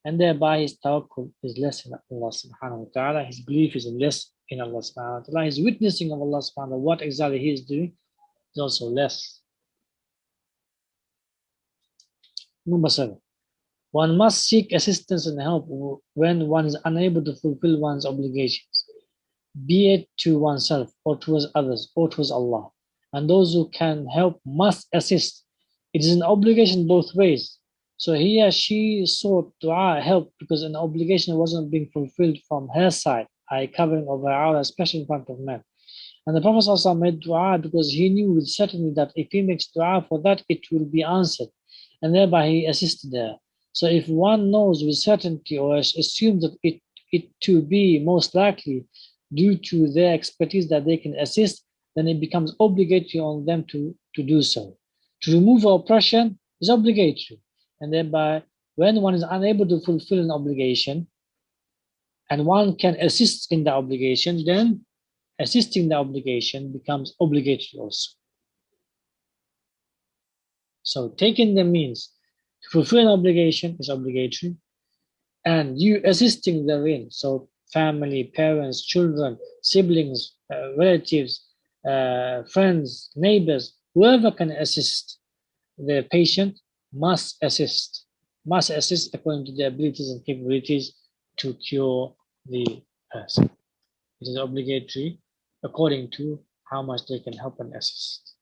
And thereby his tawakkul is less in Allah subhanahu wa ta'ala. His belief is less in Allah subhanahu wa ta'ala. His witnessing of Allah subhanahu wa ta'ala, what exactly he is doing, is also less. Number 7. One must seek assistance and help when one is unable to fulfill one's obligations, be it to oneself or towards others or towards Allah. And those who can help must assist. It is an obligation both ways. So he or she sought dua, help, because an obligation wasn't being fulfilled from her side. eye covering over our, especially in front of men. And the Prophet ﷺ made dua because he knew with certainty that if he makes dua for that, it will be answered. And thereby he assisted there. So if one knows with certainty or assumes that it to be most likely due to their expertise that they can assist, then it becomes obligatory on them to do so. To remove oppression is obligatory. And thereby, when one is unable to fulfill an obligation, and one can assist in the obligation, then assisting the obligation becomes obligatory also. So taking the means to fulfill an obligation is obligatory, and you assisting therein, so family, parents, children, siblings, relatives, friends, neighbors, whoever can assist the patient must assist according to their abilities and capabilities to cure the person. It is obligatory according to how much they can help and assist.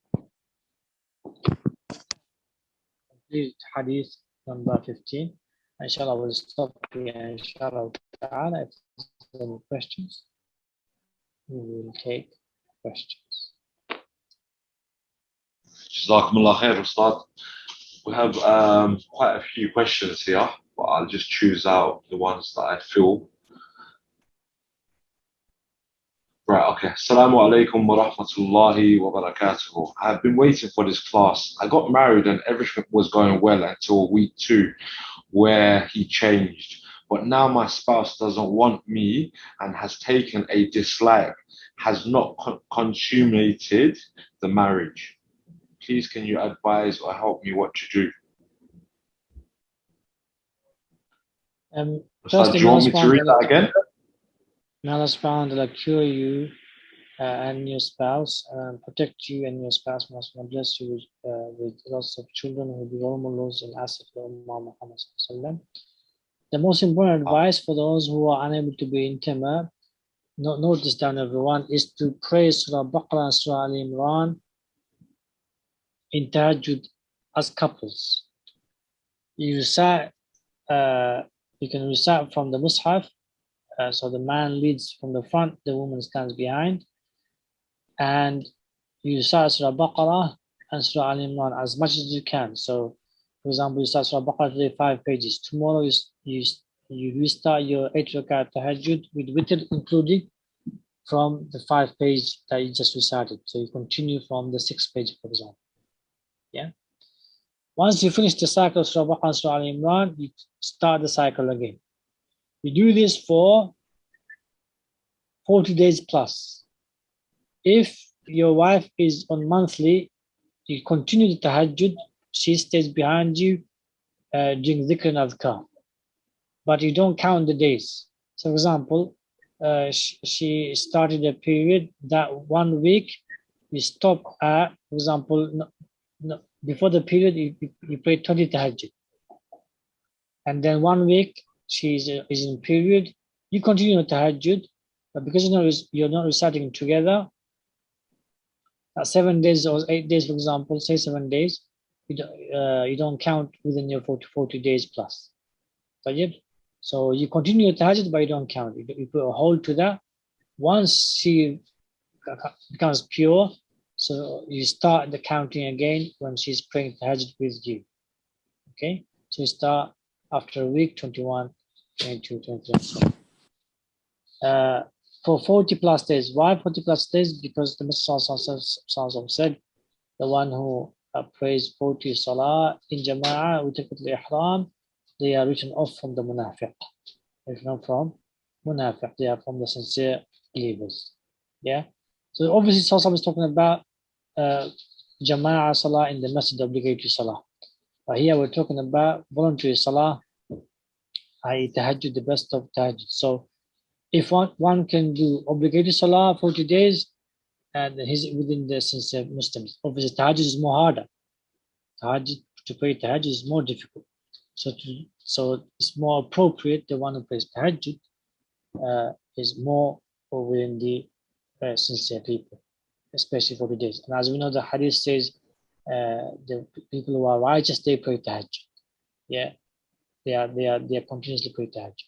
Complete Hadith number 15. Inshallah, we'll stop here. Inshallah ta'ala. If there's any questions, we will take questions. Jazakumullah khair, Ustad. We have quite a few questions here, but I'll just choose out the ones that I feel. Right, okay. Assalamu alaikum wa rahmatullahi wa barakatuh. I've been waiting for this class. I got married and everything was going well until week 2, where he changed. But now my spouse doesn't want me and has taken a dislike, has not consummated the marriage. Please, can you advise or help me what to do? Do you want me to read that again? May Allah subhanahu wa ta'ala cure you and your spouse, protect you and your spouse. May Allah bless you with lots of children who will be role models and assets for Muhammad Sallallahu. The most important advice for those who are unable to be intimate, note this down everyone, is to pray Surah Baqarah and Surah Al Imran in tahajjud as couples. You recite, you can recite from the Mus'haf. So the man leads from the front, the woman stands behind, and you recite Surah Baqarah and Surah Al Imran as much as you can. So, for example, you start Surah Baqarah today 5 pages. Tomorrow you restart your 8 rakat tahajjud with witr including from the 5 page that you just recited. So you continue from the 6th page, for example. Yeah. Once you finish the cycle of Surah Baqarah and Surah Al Imran, you start the cycle again. You do this for 40 days plus. If your wife is on monthly, you continue the tahajjud, she stays behind you doing dhikr and adhkar. But you don't count the days. So, for example, she started a period that 1 week, you stop at, for example, before the period, you pray 20 tahajjud. And then 1 week, she is in period, you continue the tahajjud, but because you're not reciting together, 7 days or 8 days, for example, say 7 days, you don't count within your 40 days plus. So you continue your tahajjud, but you don't count. You put a hold to that. Once she becomes pure, so you start the counting again when she's praying tahajjud with you. Okay? So you start after a week, 21, 22, 23. For 40 plus days. Why 40 plus days? Because the Messenger said, the one who prays 40 salah in jama'ah with al-ihram, they are written off from the munafiq. They're not from munafiq, they are from the sincere believers. Yeah. So obviously Sallallahu is talking about jama'ah salah in the masjid, obligatory salah. But here we're talking about voluntary salah, i.e. tahajjud, the best of tahajjud. So if one can do obligatory salah 40 days, and he's within the sincere Muslims. Obviously, tahajjud is more harder. To pray tahajjud is more difficult. So it's more appropriate. The one who prays tahajjud is more within the sincere people, especially 40 days. And as we know, the hadith says the people who are righteous, they pray tahajjud. Yeah, they are continuously pray tahajjud.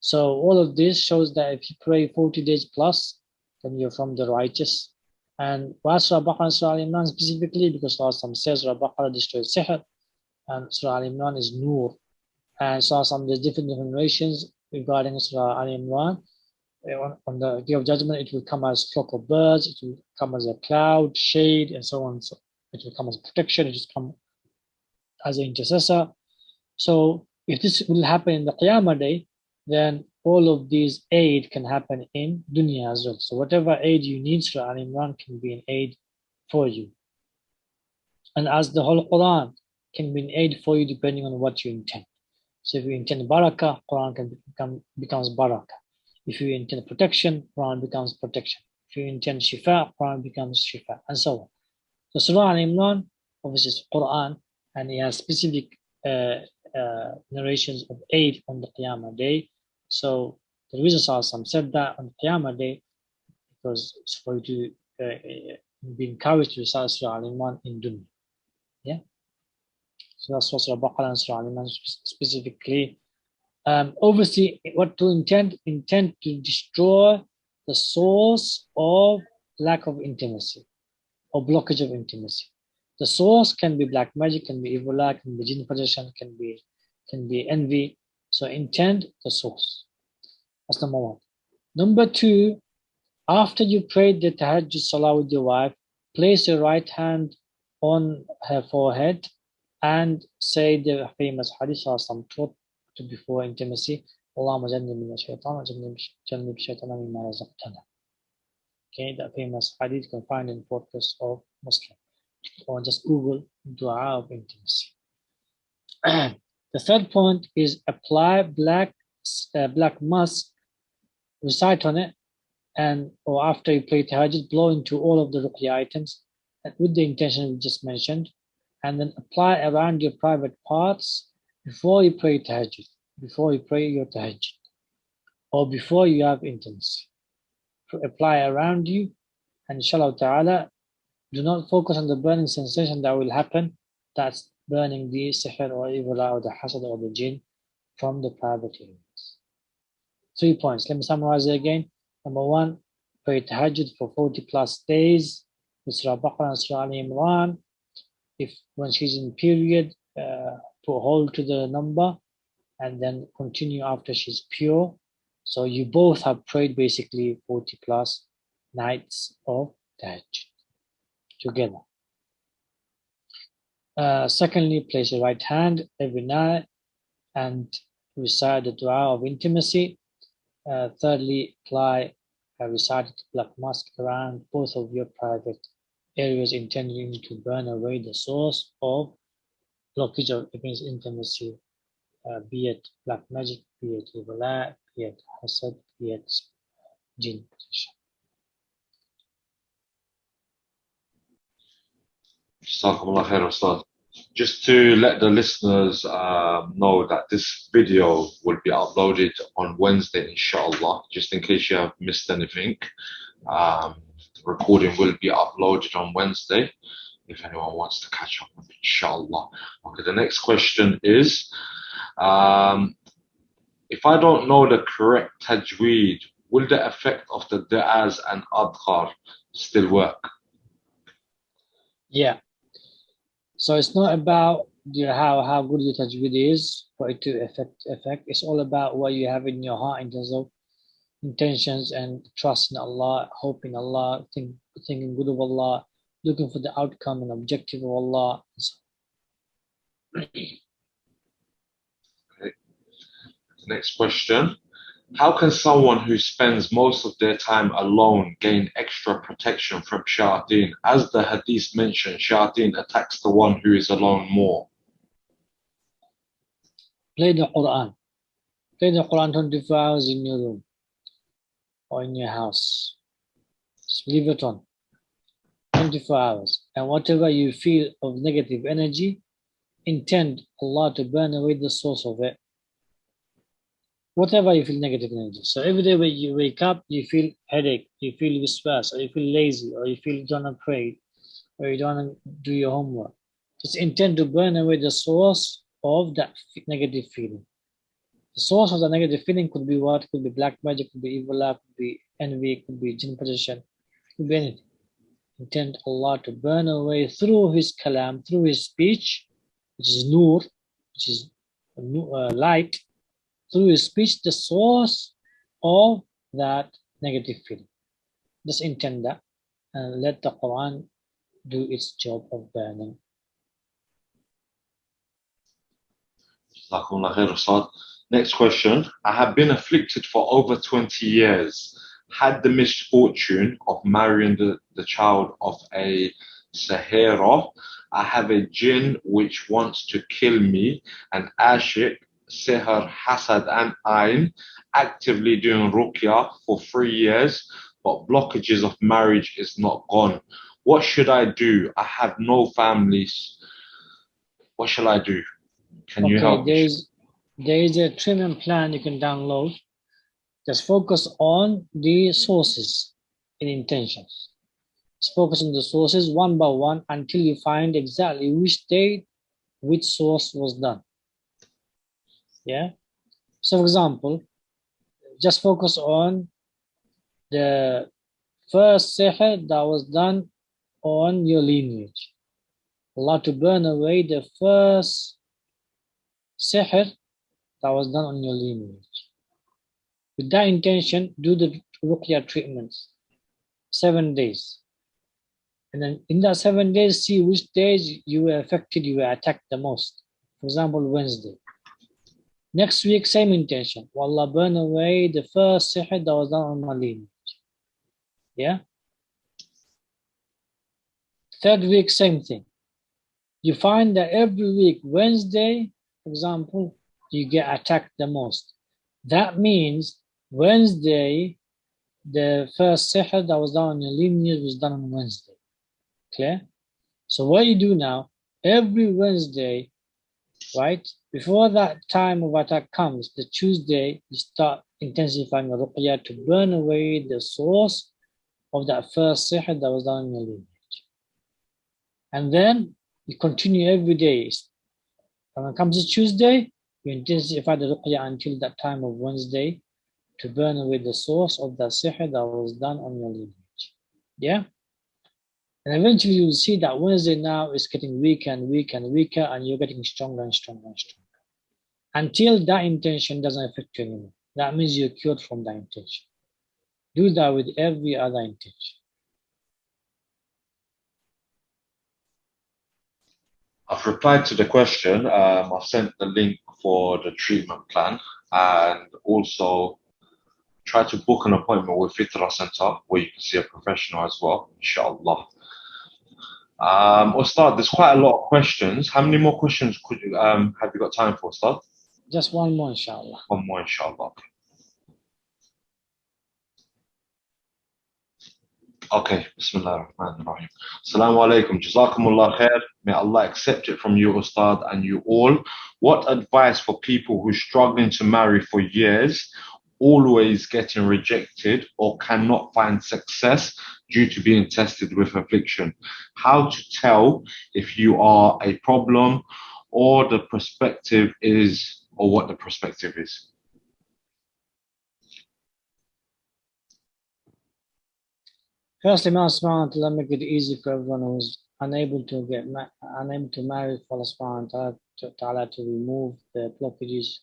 So all of this shows that if you pray 40 days plus, then you're from the righteous. And why Surah Baqarah and Surah Al-Imran specifically? Because Allah says Surah Baqarah destroys sihr, and Surah Al-Imran is nur. And Surah there's different narrations regarding Surah Al-Imran. On the day of judgment, it will come as flock of birds, it will come as a cloud, shade, and so on. So it will come as protection, it will come as an intercessor. So if this will happen in the Qiyamah day, then all of these aid can happen in dunya as well. So whatever aid you need, Surah Al-Imran can be an aid for you. And as the whole Quran can be an aid for you depending on what you intend. So if you intend barakah, Quran becomes barakah. If you intend protection, Quran becomes protection. If you intend shifa, Quran becomes shifa, and so on. So Surah Al-Imran obviously is Quran, and it has specific narrations of aid on the Qiyamah day. So the reason Sallallahu said that on the Qiyamah day, because it's for you to be encouraged to recite Surah Al-Imran in dunya. Yeah. So that's what Surah Baqarah and Surah Al-Imran specifically. Obviously, what to intend to destroy the source of lack of intimacy or blockage of intimacy. The source can be black magic, can be evil eye, can be jinn-possession, can be envy. So intend the source. That's number one. Number two, after you prayed the tahajjud salah with your wife, place your right hand on her forehead and say the famous hadith taught to before intimacy. Allahumma jannibna shaytan wa jannib shaytana mimma razaqtana. Okay, that famous hadith you can find in Fortress of Muslim. Or just Google dua of intimacy. The third point is apply black musk, recite on it, and or after you pray tahajjud, blow into all of the ruqya items with the intention we just mentioned, and then apply around your private parts before you pray tahajjud, before you pray your tahajjud, or before you have intimacy. Apply around you, and inshallah ta'ala, do not focus on the burning sensation that will happen. That's burning the sihr or evil eye or the hasad or the jinn from the private areas. 3 points. Let me summarize it again. Number one, pray tahajjud for 40 plus days with Surah Baqarah and Surah Al-Imran. If when she's in period, to hold to the number and then continue after she's pure. So you both have prayed basically 40 plus nights of tahajjud together. Secondly, place your right hand every night and recite the dua of intimacy. Thirdly, apply recited black musk around both of your private areas, intending to burn away the source of blockage of against intimacy, be it black magic, be it evil eye, be it hasad, be it jinn-possession. Just to let the listeners know that this video will be uploaded on Wednesday, inshallah, just in case you have missed anything. The recording will be uploaded on Wednesday if anyone wants to catch up, inshallah. Okay, the next question is, if I don't know the correct tajweed, will the effect of the du'as and adhkar still work? Yeah. So it's not about how good your tajweed is for it to affect. It's all about what you have in your heart in terms of intentions and trust in Allah, hope in Allah, thinking good of Allah, looking for the outcome and objective of Allah. Okay. Next question. How can someone who spends most of their time alone gain extra protection from shayateen? As the hadith mentioned, shayateen attacks the one who is alone more. Play the Quran. Play the Quran 24 hours in your room or in your house. Just leave it on 24 hours. And whatever you feel of negative energy, intend Allah to burn away the source of it. Whatever you feel negative energy. So every day when you wake up, you feel headache, you feel stress, or you feel lazy, or you feel you don't want to pray, or you don't want to do your homework. Just intend to burn away the source of that negative feeling. The source of the negative feeling could be what? Could be black magic, could be evil eye, could be envy, could be jinn-possession, could be anything. Intend Allah to burn away through His kalam, through His speech, which is nur, which is light, through His speech, the source of that negative feeling. Just intend that and let the Quran do its job of burning. Next question. I have been afflicted for over 20 years. Had the misfortune of marrying the child of a Sahara. I have a jinn which wants to kill me, and Ashik, Sihr, Hasad, and Ain actively doing Ruqya for 3 years, but blockages of marriage is not gone. What should I do? I have no families. What shall I do? Can you help me? There is a treatment plan you can download. Just focus on the sources in intentions. Just focus on the sources one by one until you find exactly which date, which source was done. Yeah. So, for example, just focus on the first sihr that was done on your lineage. Allah to burn away the first sihr that was done on your lineage. With that intention, do the Ruqya treatments, 7 days. And then in that 7 days, see which days you were affected, you were attacked the most. For example, Wednesday. Next week, same intention. Allah burn away the first sihr that was done on my lineage. Yeah? Third week, same thing. You find that every week, Wednesday, for example, you get attacked the most. That means Wednesday, the first sihr that was done on your lineage was done on Wednesday. Clear? So what you do now, every Wednesday, right, before that time of attack comes, the Tuesday, you start intensifying the ruqya to burn away the source of that first sihr that was done on your lineage. And then you continue every day. And when it comes to Tuesday, you intensify the ruqya until that time of Wednesday to burn away the source of the sihr that was done on your lineage. Yeah? And eventually you'll see that Wednesday now is getting weaker and weaker and weaker, and you're getting stronger and stronger and stronger. Until that intention doesn't affect you anymore. That means you're cured from that intention. Do that with every other intention. I've replied to the question. I've sent the link for the treatment plan, and also try to book an appointment with Fitrah Center where you can see a professional as well, inshallah. Ustad, there's quite a lot of questions. How many more questions could you have you got time for, Ustad? Just one more, inshallah. One more, inshallah. Okay, Bismillah ar-Rahman ar-Rahim. Assalamu alaikum, Jazakumullah khair. May Allah accept it from you, Ustad, and you all. What advice for people who are struggling to marry for years, always getting rejected or cannot find success due to being tested with affliction? How to tell if you are a problem or the perspective is, or what the perspective is? Firstly, may Allah subhanahu wa ta'ala make it easy for everyone who's unable to marry, for Allah subhanahu wa ta'ala to remove the blockages.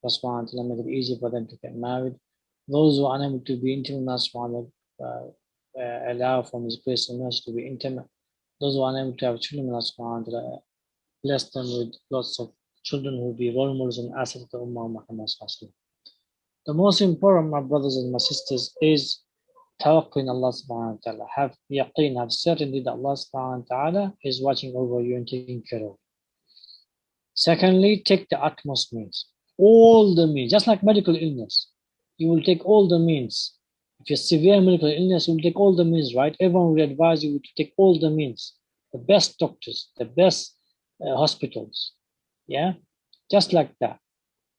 Allah subhanahu wa ta'ala make it easy for them to get married. Those who are unable to be intimate, Allah subhanahu wa ta'ala allow from His grace and mercy to be intimate. Those who are unable to have children, Allah subhanahu wa ta'ala bless them with lots of children who will be role models and assets to Ummah Muhammad sallallahu alaihi wasallam. The most important, my brothers and my sisters, is tawakkul in Allah subhanahu wa ta'ala. Have yaqeen, have certainty that Allah subhanahu wa ta'ala is watching over you and taking care of you. Secondly, take the utmost means. All the means, just like medical illness. You will take all the means. If you're severe medical illness, you will take all the means, right? Everyone will advise you to take all the means. The best doctors, the best hospitals. Yeah? Just like that.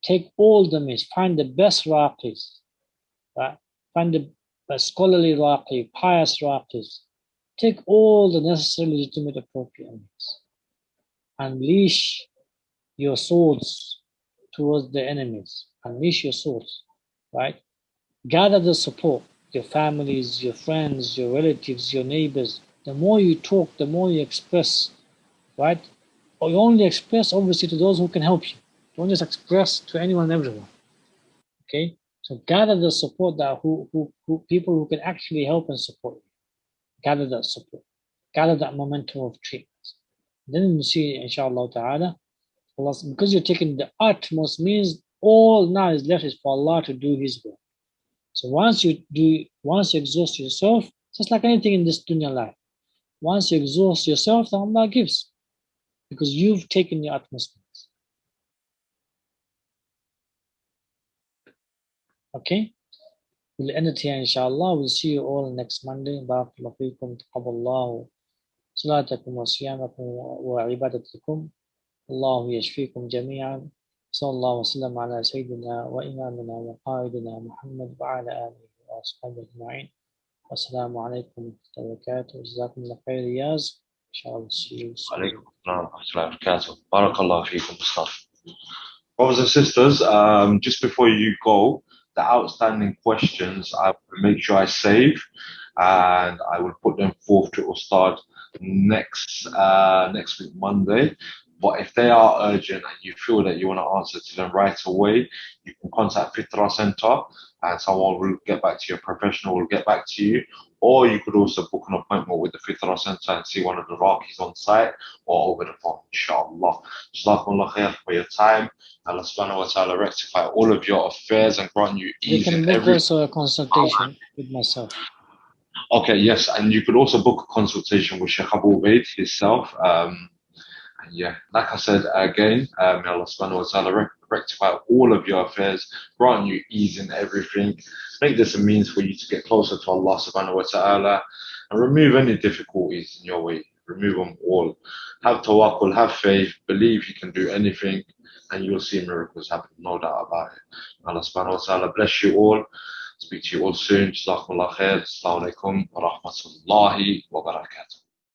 Take all the means. Find the best raqis. Right? Find the scholarly raqi, pious raqis. Take all the necessary, legitimate, appropriate means. Unleash your swords towards the enemies. Unleash your source, right? Gather the support, your families, your friends, your relatives, your neighbors. The more you talk, the more you express, right? Or you only express, obviously, to those who can help you. Don't just express to anyone and everyone, okay? So gather the support that who people who can actually help and support you. Gather that support. Gather that momentum of treatment. Then you see, inshallah ta'ala, Allah, because you're taking the utmost means, all now is left is for Allah to do His will. So once you exhaust yourself, just like anything in this dunya life, once you exhaust yourself, then Allah gives, because you've taken the utmost means. Okay? We'll end it here, inshallah. We'll see you all next Monday. Barakallahu feekum, taqabbalallahu salatakum wa siyamakum wa ibadatakum. الله يشفيكم جميعا صلى الله وسلم على سيدنا وإمامنا وقائدنا محمد وعلى آله وأصحابه أجمعين والسلام عليكم ورحمة الله وبركاته جزاكم الله خير رياض إن شاء الله see you soon. Alaykum assalam wa rahmatullahi wa barakatuh. Barakallahu feekum, Ustaz. Brothers and sisters, just before you go, the outstanding questions I will make sure I save, and I will put them forth to Ustad next week Monday. But if they are urgent and you feel that you want to answer to them right away, you can contact Fitrah Center and someone will get back to you, a professional will get back to you. Or you could also book an appointment with the Fitrah Center and see one of the Rakis on site or over the phone, inshallah. Jazakumullah khair for your time. Allah subhanahu wa ta'ala rectify all of your affairs and grant you You ease can in book every. also a consultation with myself. Okay, yes, and you could also book a consultation with Shaykh Abu Ubaid himself. And yeah, like I said again, may Allah subhanahu wa ta'ala rectify all of your affairs, grant you ease in everything, make this a means for you to get closer to Allah subhanahu wa ta'ala, and remove any difficulties in your way. Remove them all. Have tawakkul, have faith, believe you can do anything, and you'll see miracles happen, no doubt about it. Allah subhanahu wa ta'ala bless you all. Speak to you all soon. Jazakumullah khair. Assalamu alaikum wa rahmatullahi wa barakatuh.